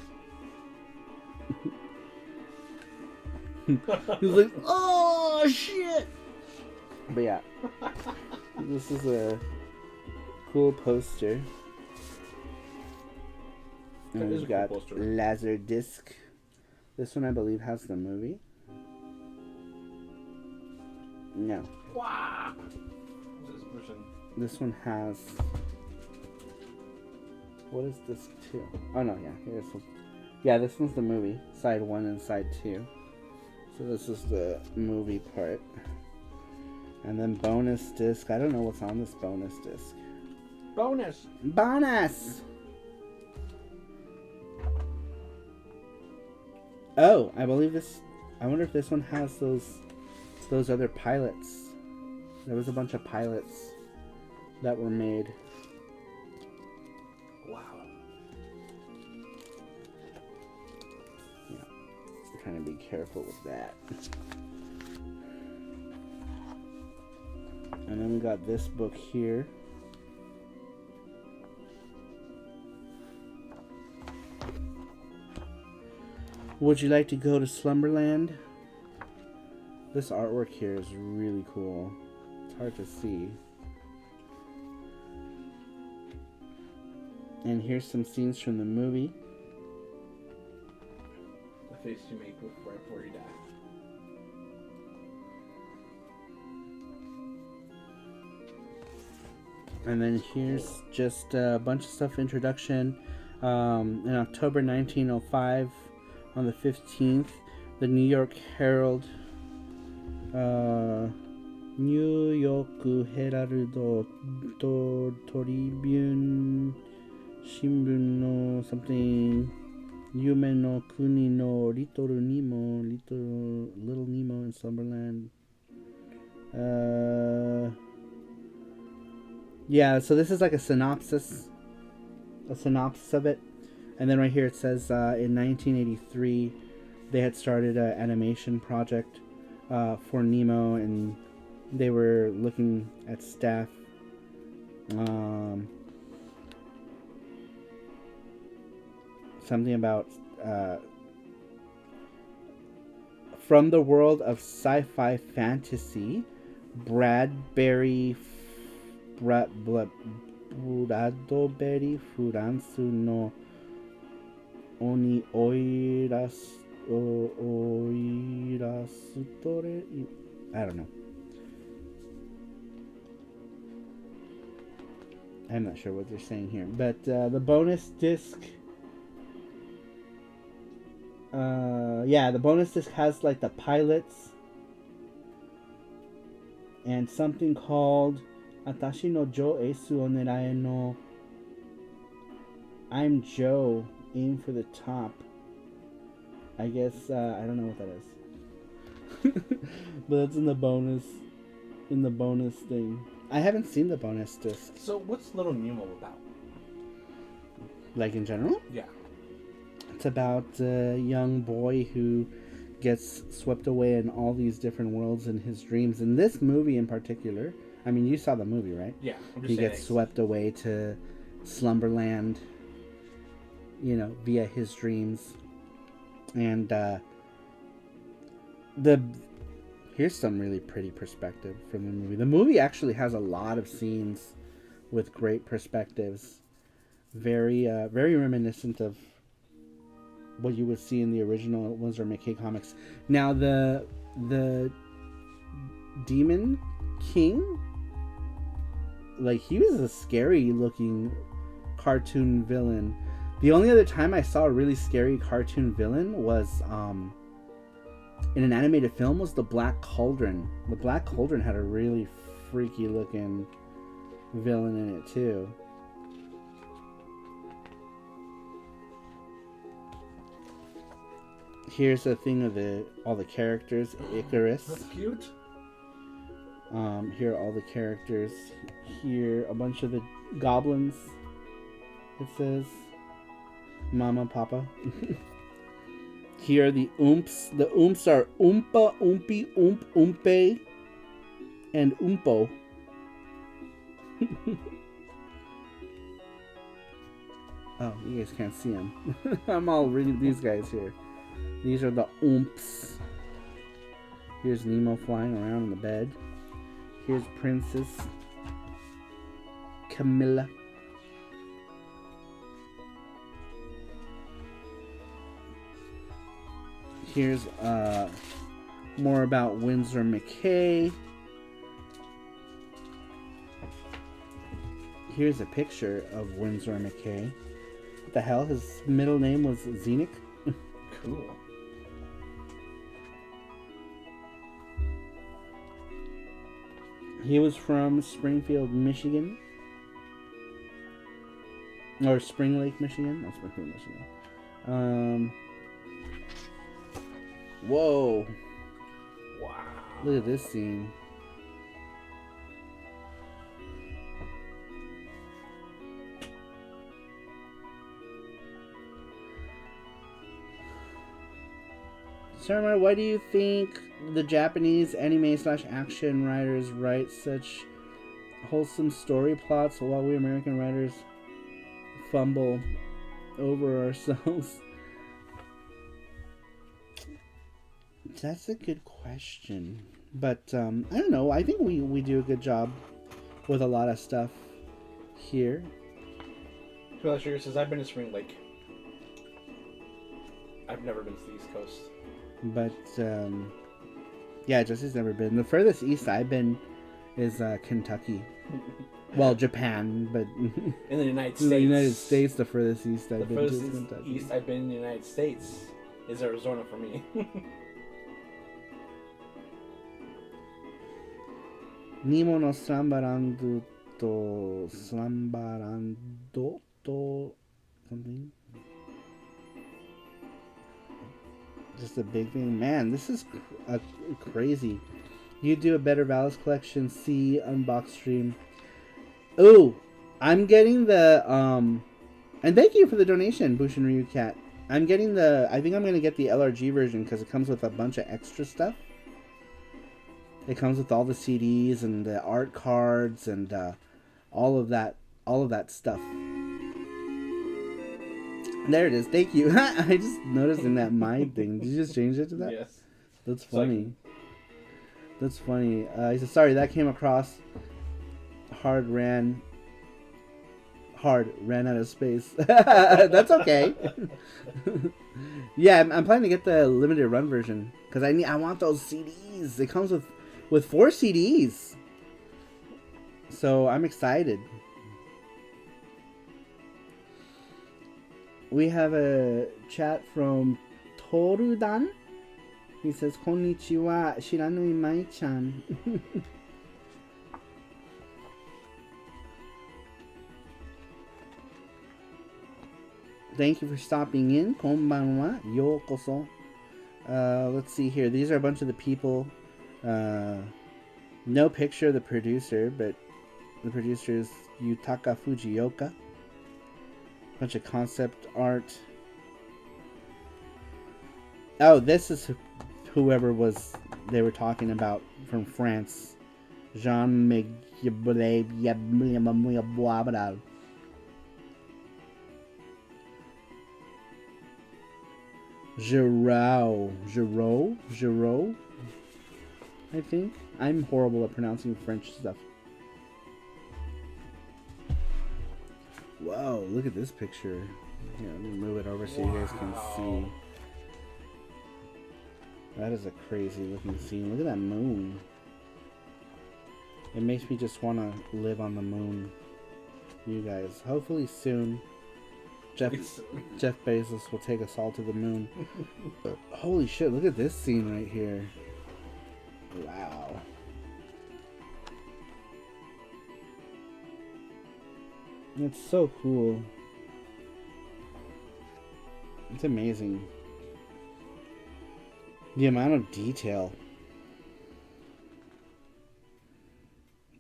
He's like, oh shit! But yeah, this is a cool poster. And we've got Laserdisc. This one I believe has the movie. No. Wow. This one has. What is this 2? Oh no, yeah, here's one. Yeah, this one's the movie, side 1 and side 2. So this is the movie part. And then bonus disc. I don't know what's on this bonus disc. Bonus. Bonus! Oh, I believe this. I wonder if this one has those other pilots. There was a bunch of pilots that were made. Wow. Yeah, I'm trying to be careful with that. And then we got this book here. Would you like to go to Slumberland? This artwork here is really cool. It's hard to see. And here's some scenes from the movie. The face you make right before you die. And then here's just a bunch of stuff. Introduction. In October 1905, on the 15th, the New York Herald, New York Herald Tribune Shimbun no something, Yume no Kuni no Little Nemo, Little Nemo in Slumberland. Yeah, so this is like a synopsis of it. And then right here it says in 1983 they had started an animation project for Nemo, and they were looking at staff. Something about from the world of sci-fi fantasy, Bradbury Furansu no Oni Oirasutore. I don't know. I'm not sure what they're saying here, but the bonus disc. Yeah, the bonus disc has like the pilots and something called Atashi no Jo Esu Onerae no. I'm Joe, aim for the top. I guess I don't know what that is. But that's in the bonus thing. I haven't seen the bonus disc. So what's Little Nemo about? Like in general? Yeah. It's about a young boy who gets swept away in all these different worlds in his dreams. In this movie in particular, I mean, you saw the movie, right? Yeah. He gets swept away to Slumberland, you know, via his dreams. And here's some really pretty perspective from the movie. The movie actually has a lot of scenes with great perspectives. Very reminiscent of what you would see in the original Winsor McKay comics. Now the Demon King, like, he was a scary looking cartoon villain. The only other time I saw a really scary cartoon villain was in an animated film was the Black Cauldron. The Black Cauldron had a really freaky looking villain in it too. Here's a thing of all the characters. Icarus. That's cute. Here are all the characters. Here, a bunch of the goblins. It says Mama, Papa. Here are the oomps. The oomps are Oompa, Oompy, Oomp, Oompe, and Oompo. Oh, you guys can't see them. I'm all reading these guys here. These are the oomps. Here's Nemo flying around in the bed. Here's Princess Camilla. Here's more about Windsor McKay. Here's a picture of Windsor McKay. What the hell? His middle name was Zenick? Cool. He was from Springfield, Michigan. Or Spring Lake, Michigan. Not Springfield, Michigan. Whoa. Wow. Look at this scene. Sarah, why do you think the Japanese anime/action writers write such wholesome story plots while we American writers fumble over ourselves? That's a good question. But, I don't know. I think we do a good job with a lot of stuff here. Well, sure, since I've been to Spring Lake, I've never been to the East Coast. But, yeah, Jesse's never been. The furthest east I've been is Kentucky. Well, Japan, but in the United States. In the United States, the furthest east I've been is Kentucky. The furthest east I've been in the United States is Arizona for me. Nemo no slambarando to something. Just a big thing. Man, this is crazy. You do a better Valis collection. See unbox stream. Oh, I'm getting the and thank you for the donation, Bushin Ryu Cat. I'm getting the. I think I'm gonna get the LRG version because it comes with a bunch of extra stuff. It comes with all the CDs and the art cards and all of that stuff. There it is. Thank you. I just noticed in that mind thing. Did you just change it to that? Yes. That's funny. That's funny. He said, sorry, that came across. Ran out of space. That's okay. Yeah, I'm planning to get the limited run version because I want those CDs. It comes with 4 CDs, so I'm excited. We have a chat from Torudan. He says, Konnichiwa, Shiranui Mai-chan. Thank you for stopping in. Konbanwa, yokoso. Let's see here. These are a bunch of the people. No picture of the producer, but the producer is Yutaka Fujioka. Bunch of concept art. Oh, this is whoever they were talking about from France. Jean Miguel. Giraud, I think. I'm horrible at pronouncing French stuff. Whoa, look at this picture. Here, let me move it over so you guys can see. That is a crazy looking scene. Look at that moon. It makes me just want to live on the moon. You guys. Hopefully soon. Jeff Bezos will take us all to the moon. Holy shit, look at this scene right here. Wow. It's so cool. It's amazing. The amount of detail.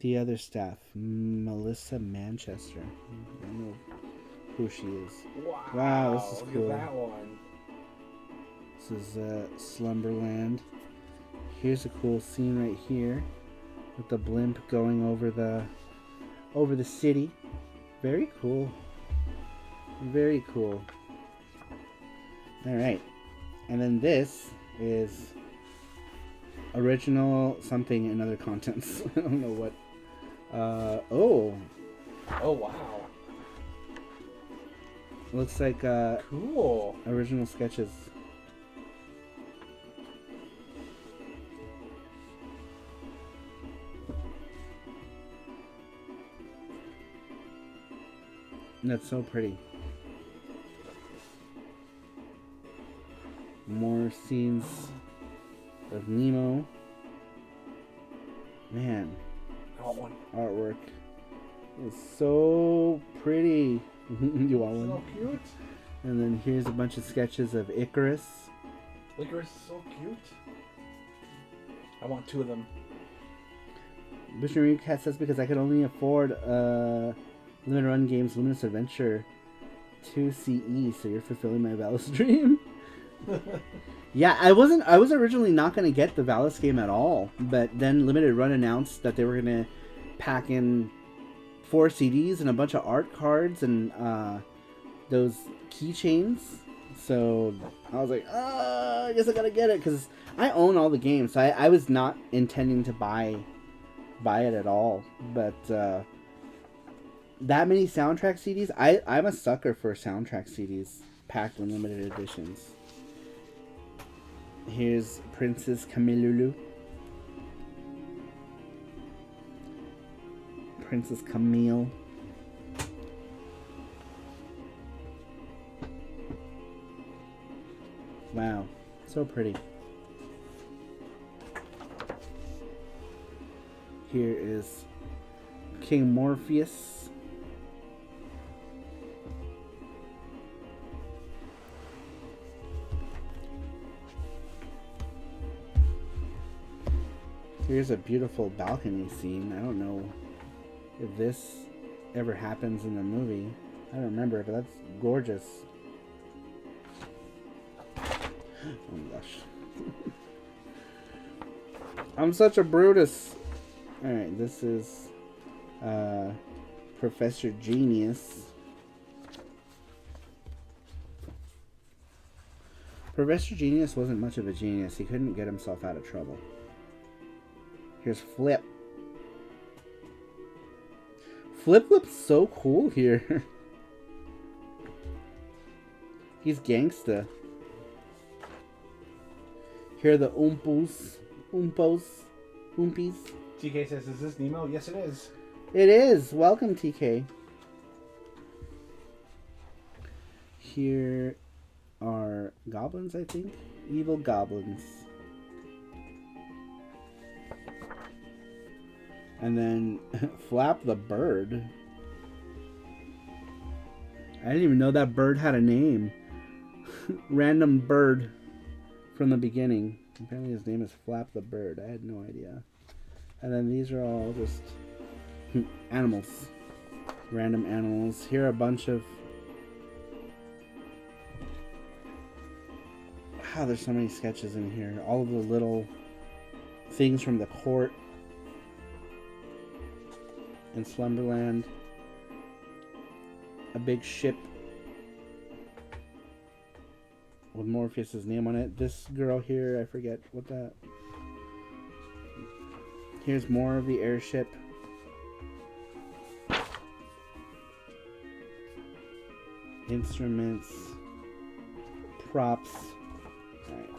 The other staff, Melissa Manchester. I don't know who she is. Wow, this is look cool. at that one. This is Slumberland. Here's a cool scene right here with the blimp going over the city. Very cool. Very cool. All right, and then this is original something and other contents. I don't know what. Oh wow. Looks like Cool. original sketches. That's so pretty. More scenes of Nemo. Man, I want one. artwork is so pretty. You want one? So cute. And then here's a bunch of sketches of Icarus. Licorice is so cute. I want 2 of them. Missionary Cat says because I could only afford Limited Run Games Luminous Adventure 2 CE, so you're fulfilling my Valis dream. Yeah, I was originally not going to get the Valis game at all, but then Limited Run announced that they were going to pack in 4 CDs and a bunch of art cards and those keychains. So I was like, I guess I gotta get it because I own all the games. So I was not intending to buy it at all, but that many soundtrack CDs, I'm a sucker for soundtrack CDs packed in limited editions. Here's Princess Camilulu. Princess Camille. Wow, so pretty. Here is King Morpheus. Here's a beautiful balcony scene. I don't know if this ever happens in the movie. I don't remember, but that's gorgeous. Oh my gosh. I'm such a Brutus. Alright, this is Professor Genius. Professor Genius wasn't much of a genius. He couldn't get himself out of trouble. Here's Flip. Flip looks so cool here. He's gangsta. Here are the Oompies. TK says, is this Nemo? Yes, it is. It is. Welcome, TK. Here are goblins, I think. Evil goblins. And then Flap the bird. I didn't even know that bird had a name. Random bird from the beginning. Apparently his name is Flap the bird. I had no idea. And then these are all just animals. Random animals. Here are a bunch of... Wow, there's so many sketches in here. All of the little things from the court in Slumberland. A big ship with Morpheus' name on it. This girl here, I forget what that... Here's more of the airship. Instruments. Props. Alright.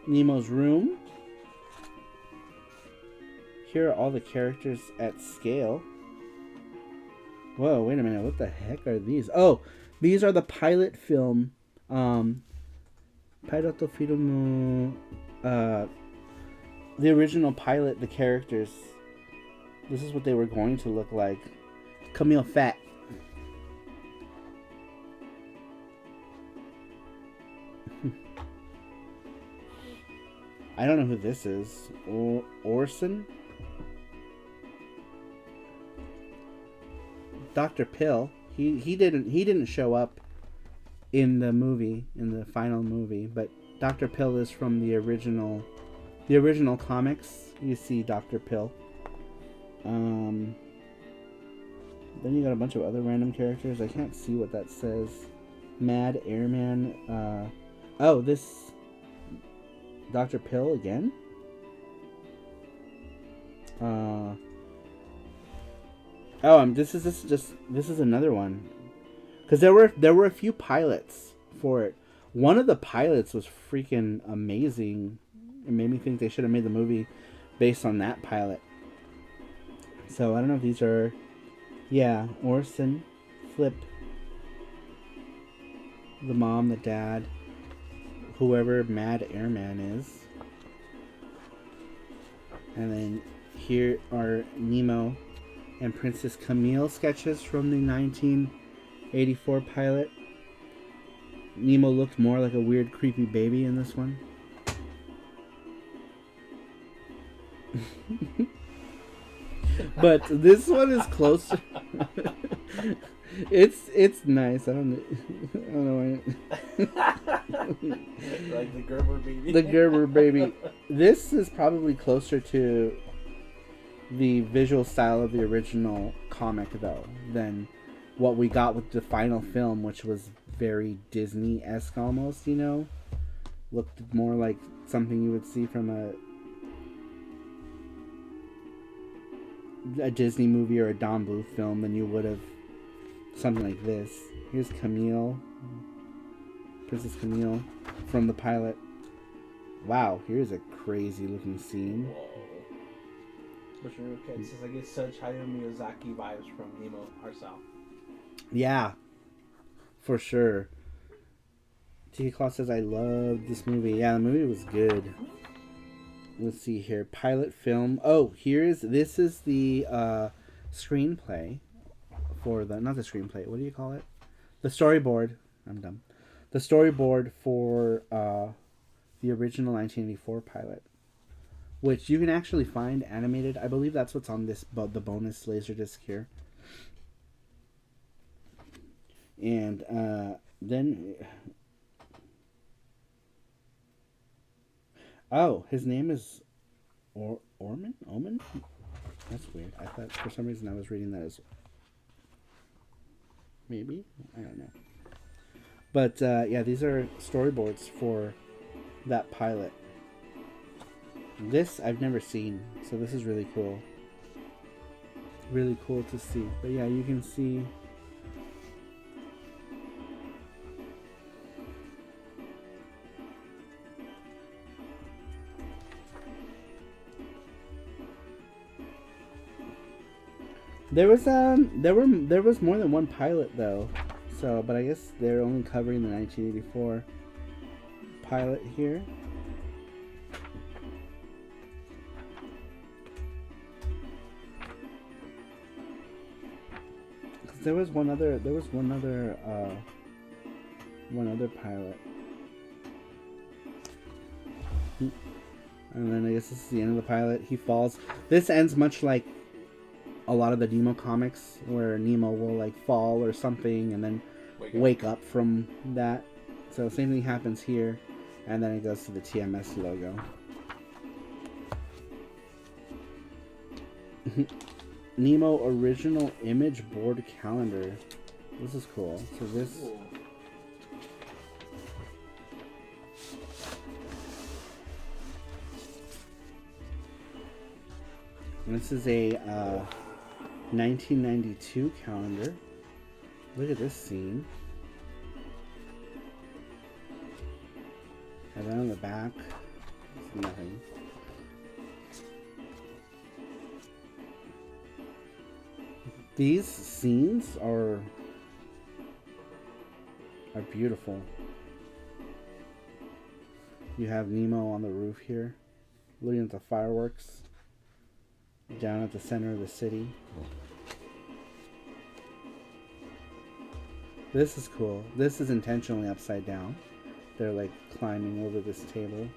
Nemo's room. Here are all the characters at scale. Whoa, wait a minute. What the heck are these? Oh, these are the pilot film. Pilot film. The original pilot, the characters. This is what they were going to look like. Camille Fat. I don't know who this is. Orson? Dr. Pill. He didn't show up in the movie, in the final movie, but Dr. Pill is from the original comics. You see Dr. Pill. Then you got a bunch of other random characters. I can't see what that says. Mad Airman. Oh, this Dr. Pill again? This is another one. Because there were a few pilots for it. One of the pilots was freaking amazing. It made me think they should have made the movie based on that pilot. So I don't know if these are, yeah, Orson, Flip, the mom, the dad, whoever Mad Airman is. And then here are Nemo and Princess Camille sketches from the 1984 pilot. Nemo looked more like a weird, creepy baby in this one. But this one is closer. It's nice. I don't know why. Like the Gerber baby. The Gerber baby. This is probably closer to the visual style of the original comic, though, than what we got with the final film, which was very Disney-esque almost, you know? Looked more like something you would see from a Disney movie or a Don Bluth film than you would have something like this. Here's Camille. Princess Camille from the pilot. Wow, here's a crazy looking scene. Which it says, I get such Hayao Miyazaki vibes from Nemo ourselves. Yeah, for sure. T.K. Claus says, I love this movie. Yeah, the movie was good. Let's see here. Pilot film. Oh, this is the screenplay for not the screenplay. What do you call it? The storyboard. I'm dumb. The storyboard for the original 1984 pilot, which you can actually find animated. I believe that's what's on the bonus Laserdisc here. And then... Oh, his name is Orman? Omen? That's weird. I thought for some reason I was reading that as... Maybe? I don't know. But, yeah, these are storyboards for that pilot. This I've never seen, so this is really cool. Really cool to see. But yeah, you can see... There was more than one pilot though, so but I guess they're only covering the 1984 pilot here. There was one other pilot. And then I guess this is the end of the pilot. He falls. This ends much like a lot of the Nemo comics, where Nemo will like fall or something and then wake up from that. So the same thing happens here, and then it goes to the TMS logo. Nemo original image board calendar. This is cool. So this... This is a 1992 calendar. Look at this scene. And then on the back, it's nothing. These scenes are beautiful. You have Nemo on the roof here, looking at the fireworks down at the center of the city. This is cool. This is intentionally upside down. They're like climbing over this table.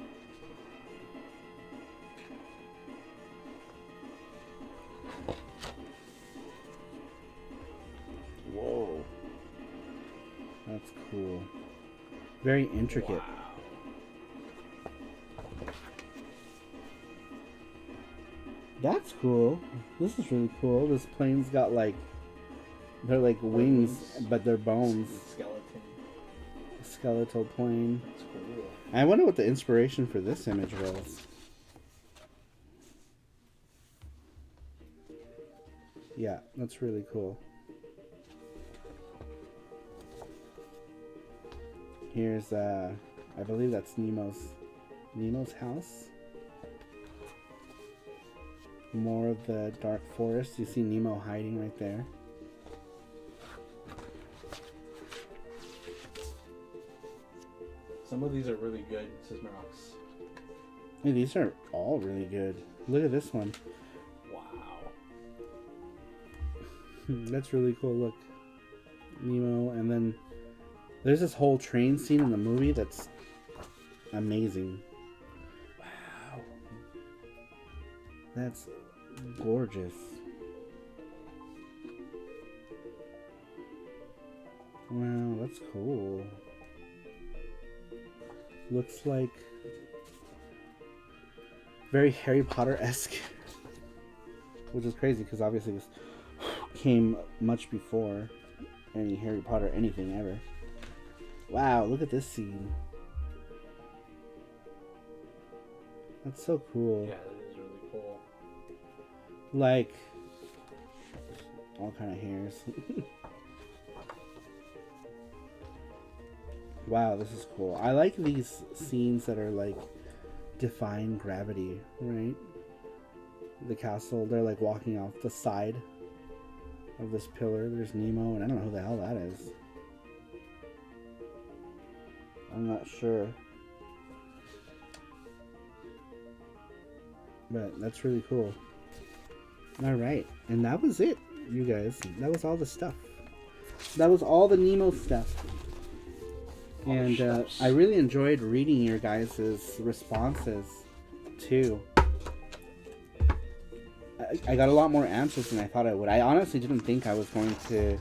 That's cool. Very intricate. Wow. That's cool. This is really cool. This plane's got like, they're like wings, but they're bones. Skeleton. Skeletal plane. That's cool. I wonder what the inspiration for this image was. Yeah, that's really cool. Here's I believe that's Nemo's house. More of the dark forest. You see Nemo hiding right there. Some of these are really good, says Mirage. Hey, these are all really good. Look at this one. Wow. That's really cool. Look, Nemo, and then there's this whole train scene in the movie that's amazing. Wow, that's gorgeous. Wow, that's cool. Looks like very Harry Potter-esque, which is crazy because obviously this came much before any Harry Potter anything ever. Wow, look at this scene. That's so cool. Yeah, that is really cool. Like all kind of hairs. Wow, this is cool. I like these scenes that are like defying gravity, right? The castle, they're like walking off the side of this pillar. There's Nemo, and I don't know who the hell that is. I'm not sure. But that's really cool. Alright, and that was it, you guys. That was all the stuff. That was all the Nemo stuff. And I really enjoyed reading your guys' responses, too. I got a lot more answers than I thought I would. I honestly didn't think I was going to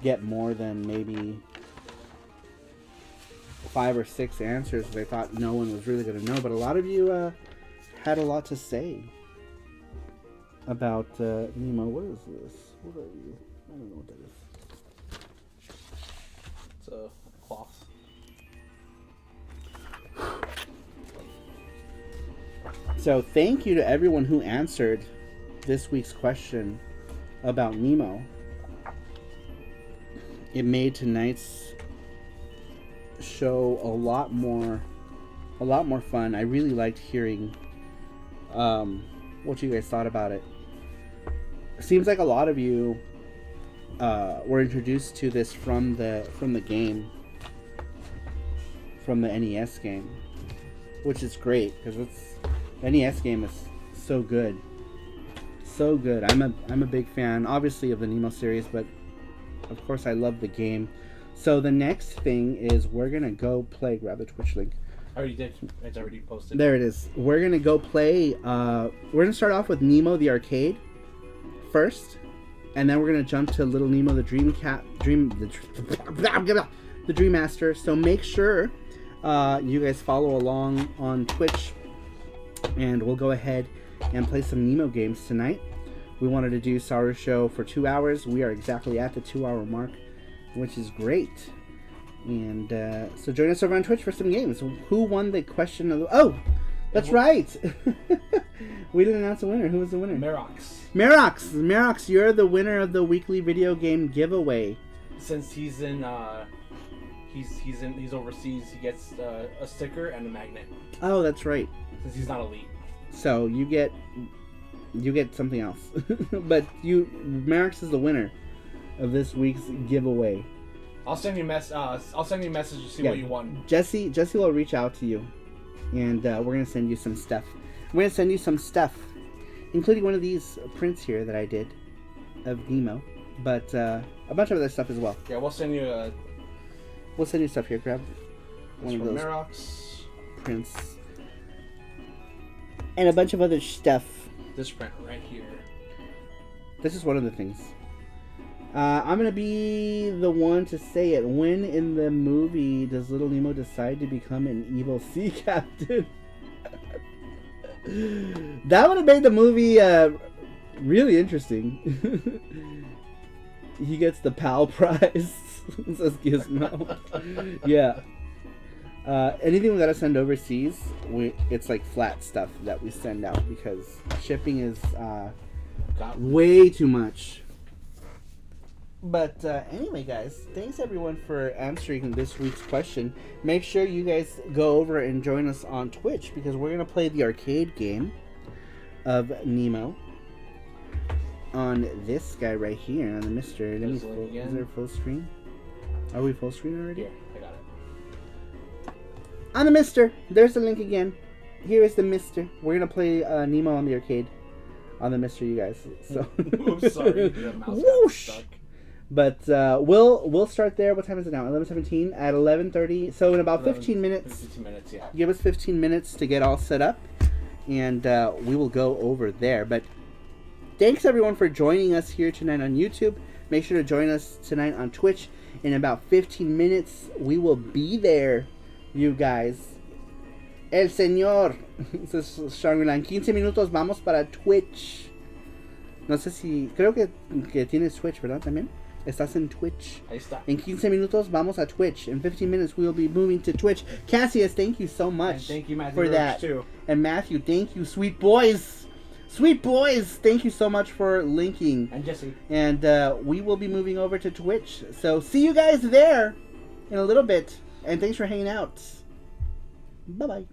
get more than maybe 5 or 6 answers. I thought no one was really going to know. But a lot of you had a lot to say about Nemo. What is this? What are you? I don't know what that is. It's a cloth. So thank you to everyone who answered this week's question about Nemo. It made tonight's show a lot more fun. I really liked hearing what you guys thought about it. Seems like a lot of you were introduced to this from the game, from the NES game, which is great because the NES game is so good. So good. I'm a big fan, obviously, of the Nemo series, but of course I love the game. So the next thing is we're gonna go play. Grab the Twitch link. I already did. It's already posted. There it is. We're gonna go play. We're gonna start off with Nemo the arcade first, and then we're gonna jump to Little Nemo the Dream Master. So make sure you guys follow along on Twitch, and we'll go ahead and play some Nemo games tonight. We wanted to do SARUSHOW for 2 hours. We are exactly at the 2-hour mark, which is great. And so join us over on Twitch for some games. Who won the question of the... Oh, that's right. We didn't announce a winner. Who was the winner? Mirage, you're the winner of the weekly video game giveaway. Since he's in he's overseas, he gets a sticker and a magnet. Oh, that's right. Since he's not elite. So you get something else. But Mirage is the winner of this week's giveaway. I'll send you a message to see what you won. Jesse will reach out to you, and we're gonna send you some stuff. We're gonna send you some stuff, including one of these prints here that I did of Nemo, but a bunch of other stuff as well. Yeah, we'll send you stuff here. Grab one of those Mirage prints and a bunch of other stuff. This print right here. This is one of the things. I'm gonna be the one to say it. When in the movie does Little Nemo decide to become an evil sea captain? That would have made the movie really interesting. He gets the PAL prize, says Gizmo. Yeah. Anything we gotta send overseas, it's like flat stuff that we send out because shipping is way too much. But anyway, guys, thanks everyone for answering this week's question. Make sure you guys go over and join us on Twitch because we're gonna play the arcade game of Nemo on this guy right here, on the Mister. Is there full screen? Are we full screen already? Yeah, I got it. On the Mister. There's the link again. Here is the Mister. We're gonna play Nemo on the arcade, on the Mister, you guys. So. I'm sorry, the mouse got stuck. But we'll start there. What time is it now? 11:17 at 11:30. So in about 15 minutes. 15 minutes, yeah. Give us 15 minutes to get all set up, and we will go over there. But thanks everyone for joining us here tonight on YouTube. Make sure to join us tonight on Twitch. In about 15 minutes, we will be there, you guys. El señor. This is Shangri-La. En 15 minutos vamos para Twitch. No sé si... Creo que tienes Twitch, ¿verdad? También. Estás en Twitch. Ahí está. En 15 minutos vamos a Twitch. In 15 minutes we will be moving to Twitch. Cassius, thank you so much. And thank you, Matthew, for that. too. And Matthew, thank you, sweet boys. Sweet boys, thank you so much for linking. And Jesse. And we will be moving over to Twitch. So see you guys there in a little bit. And thanks for hanging out. Bye-bye.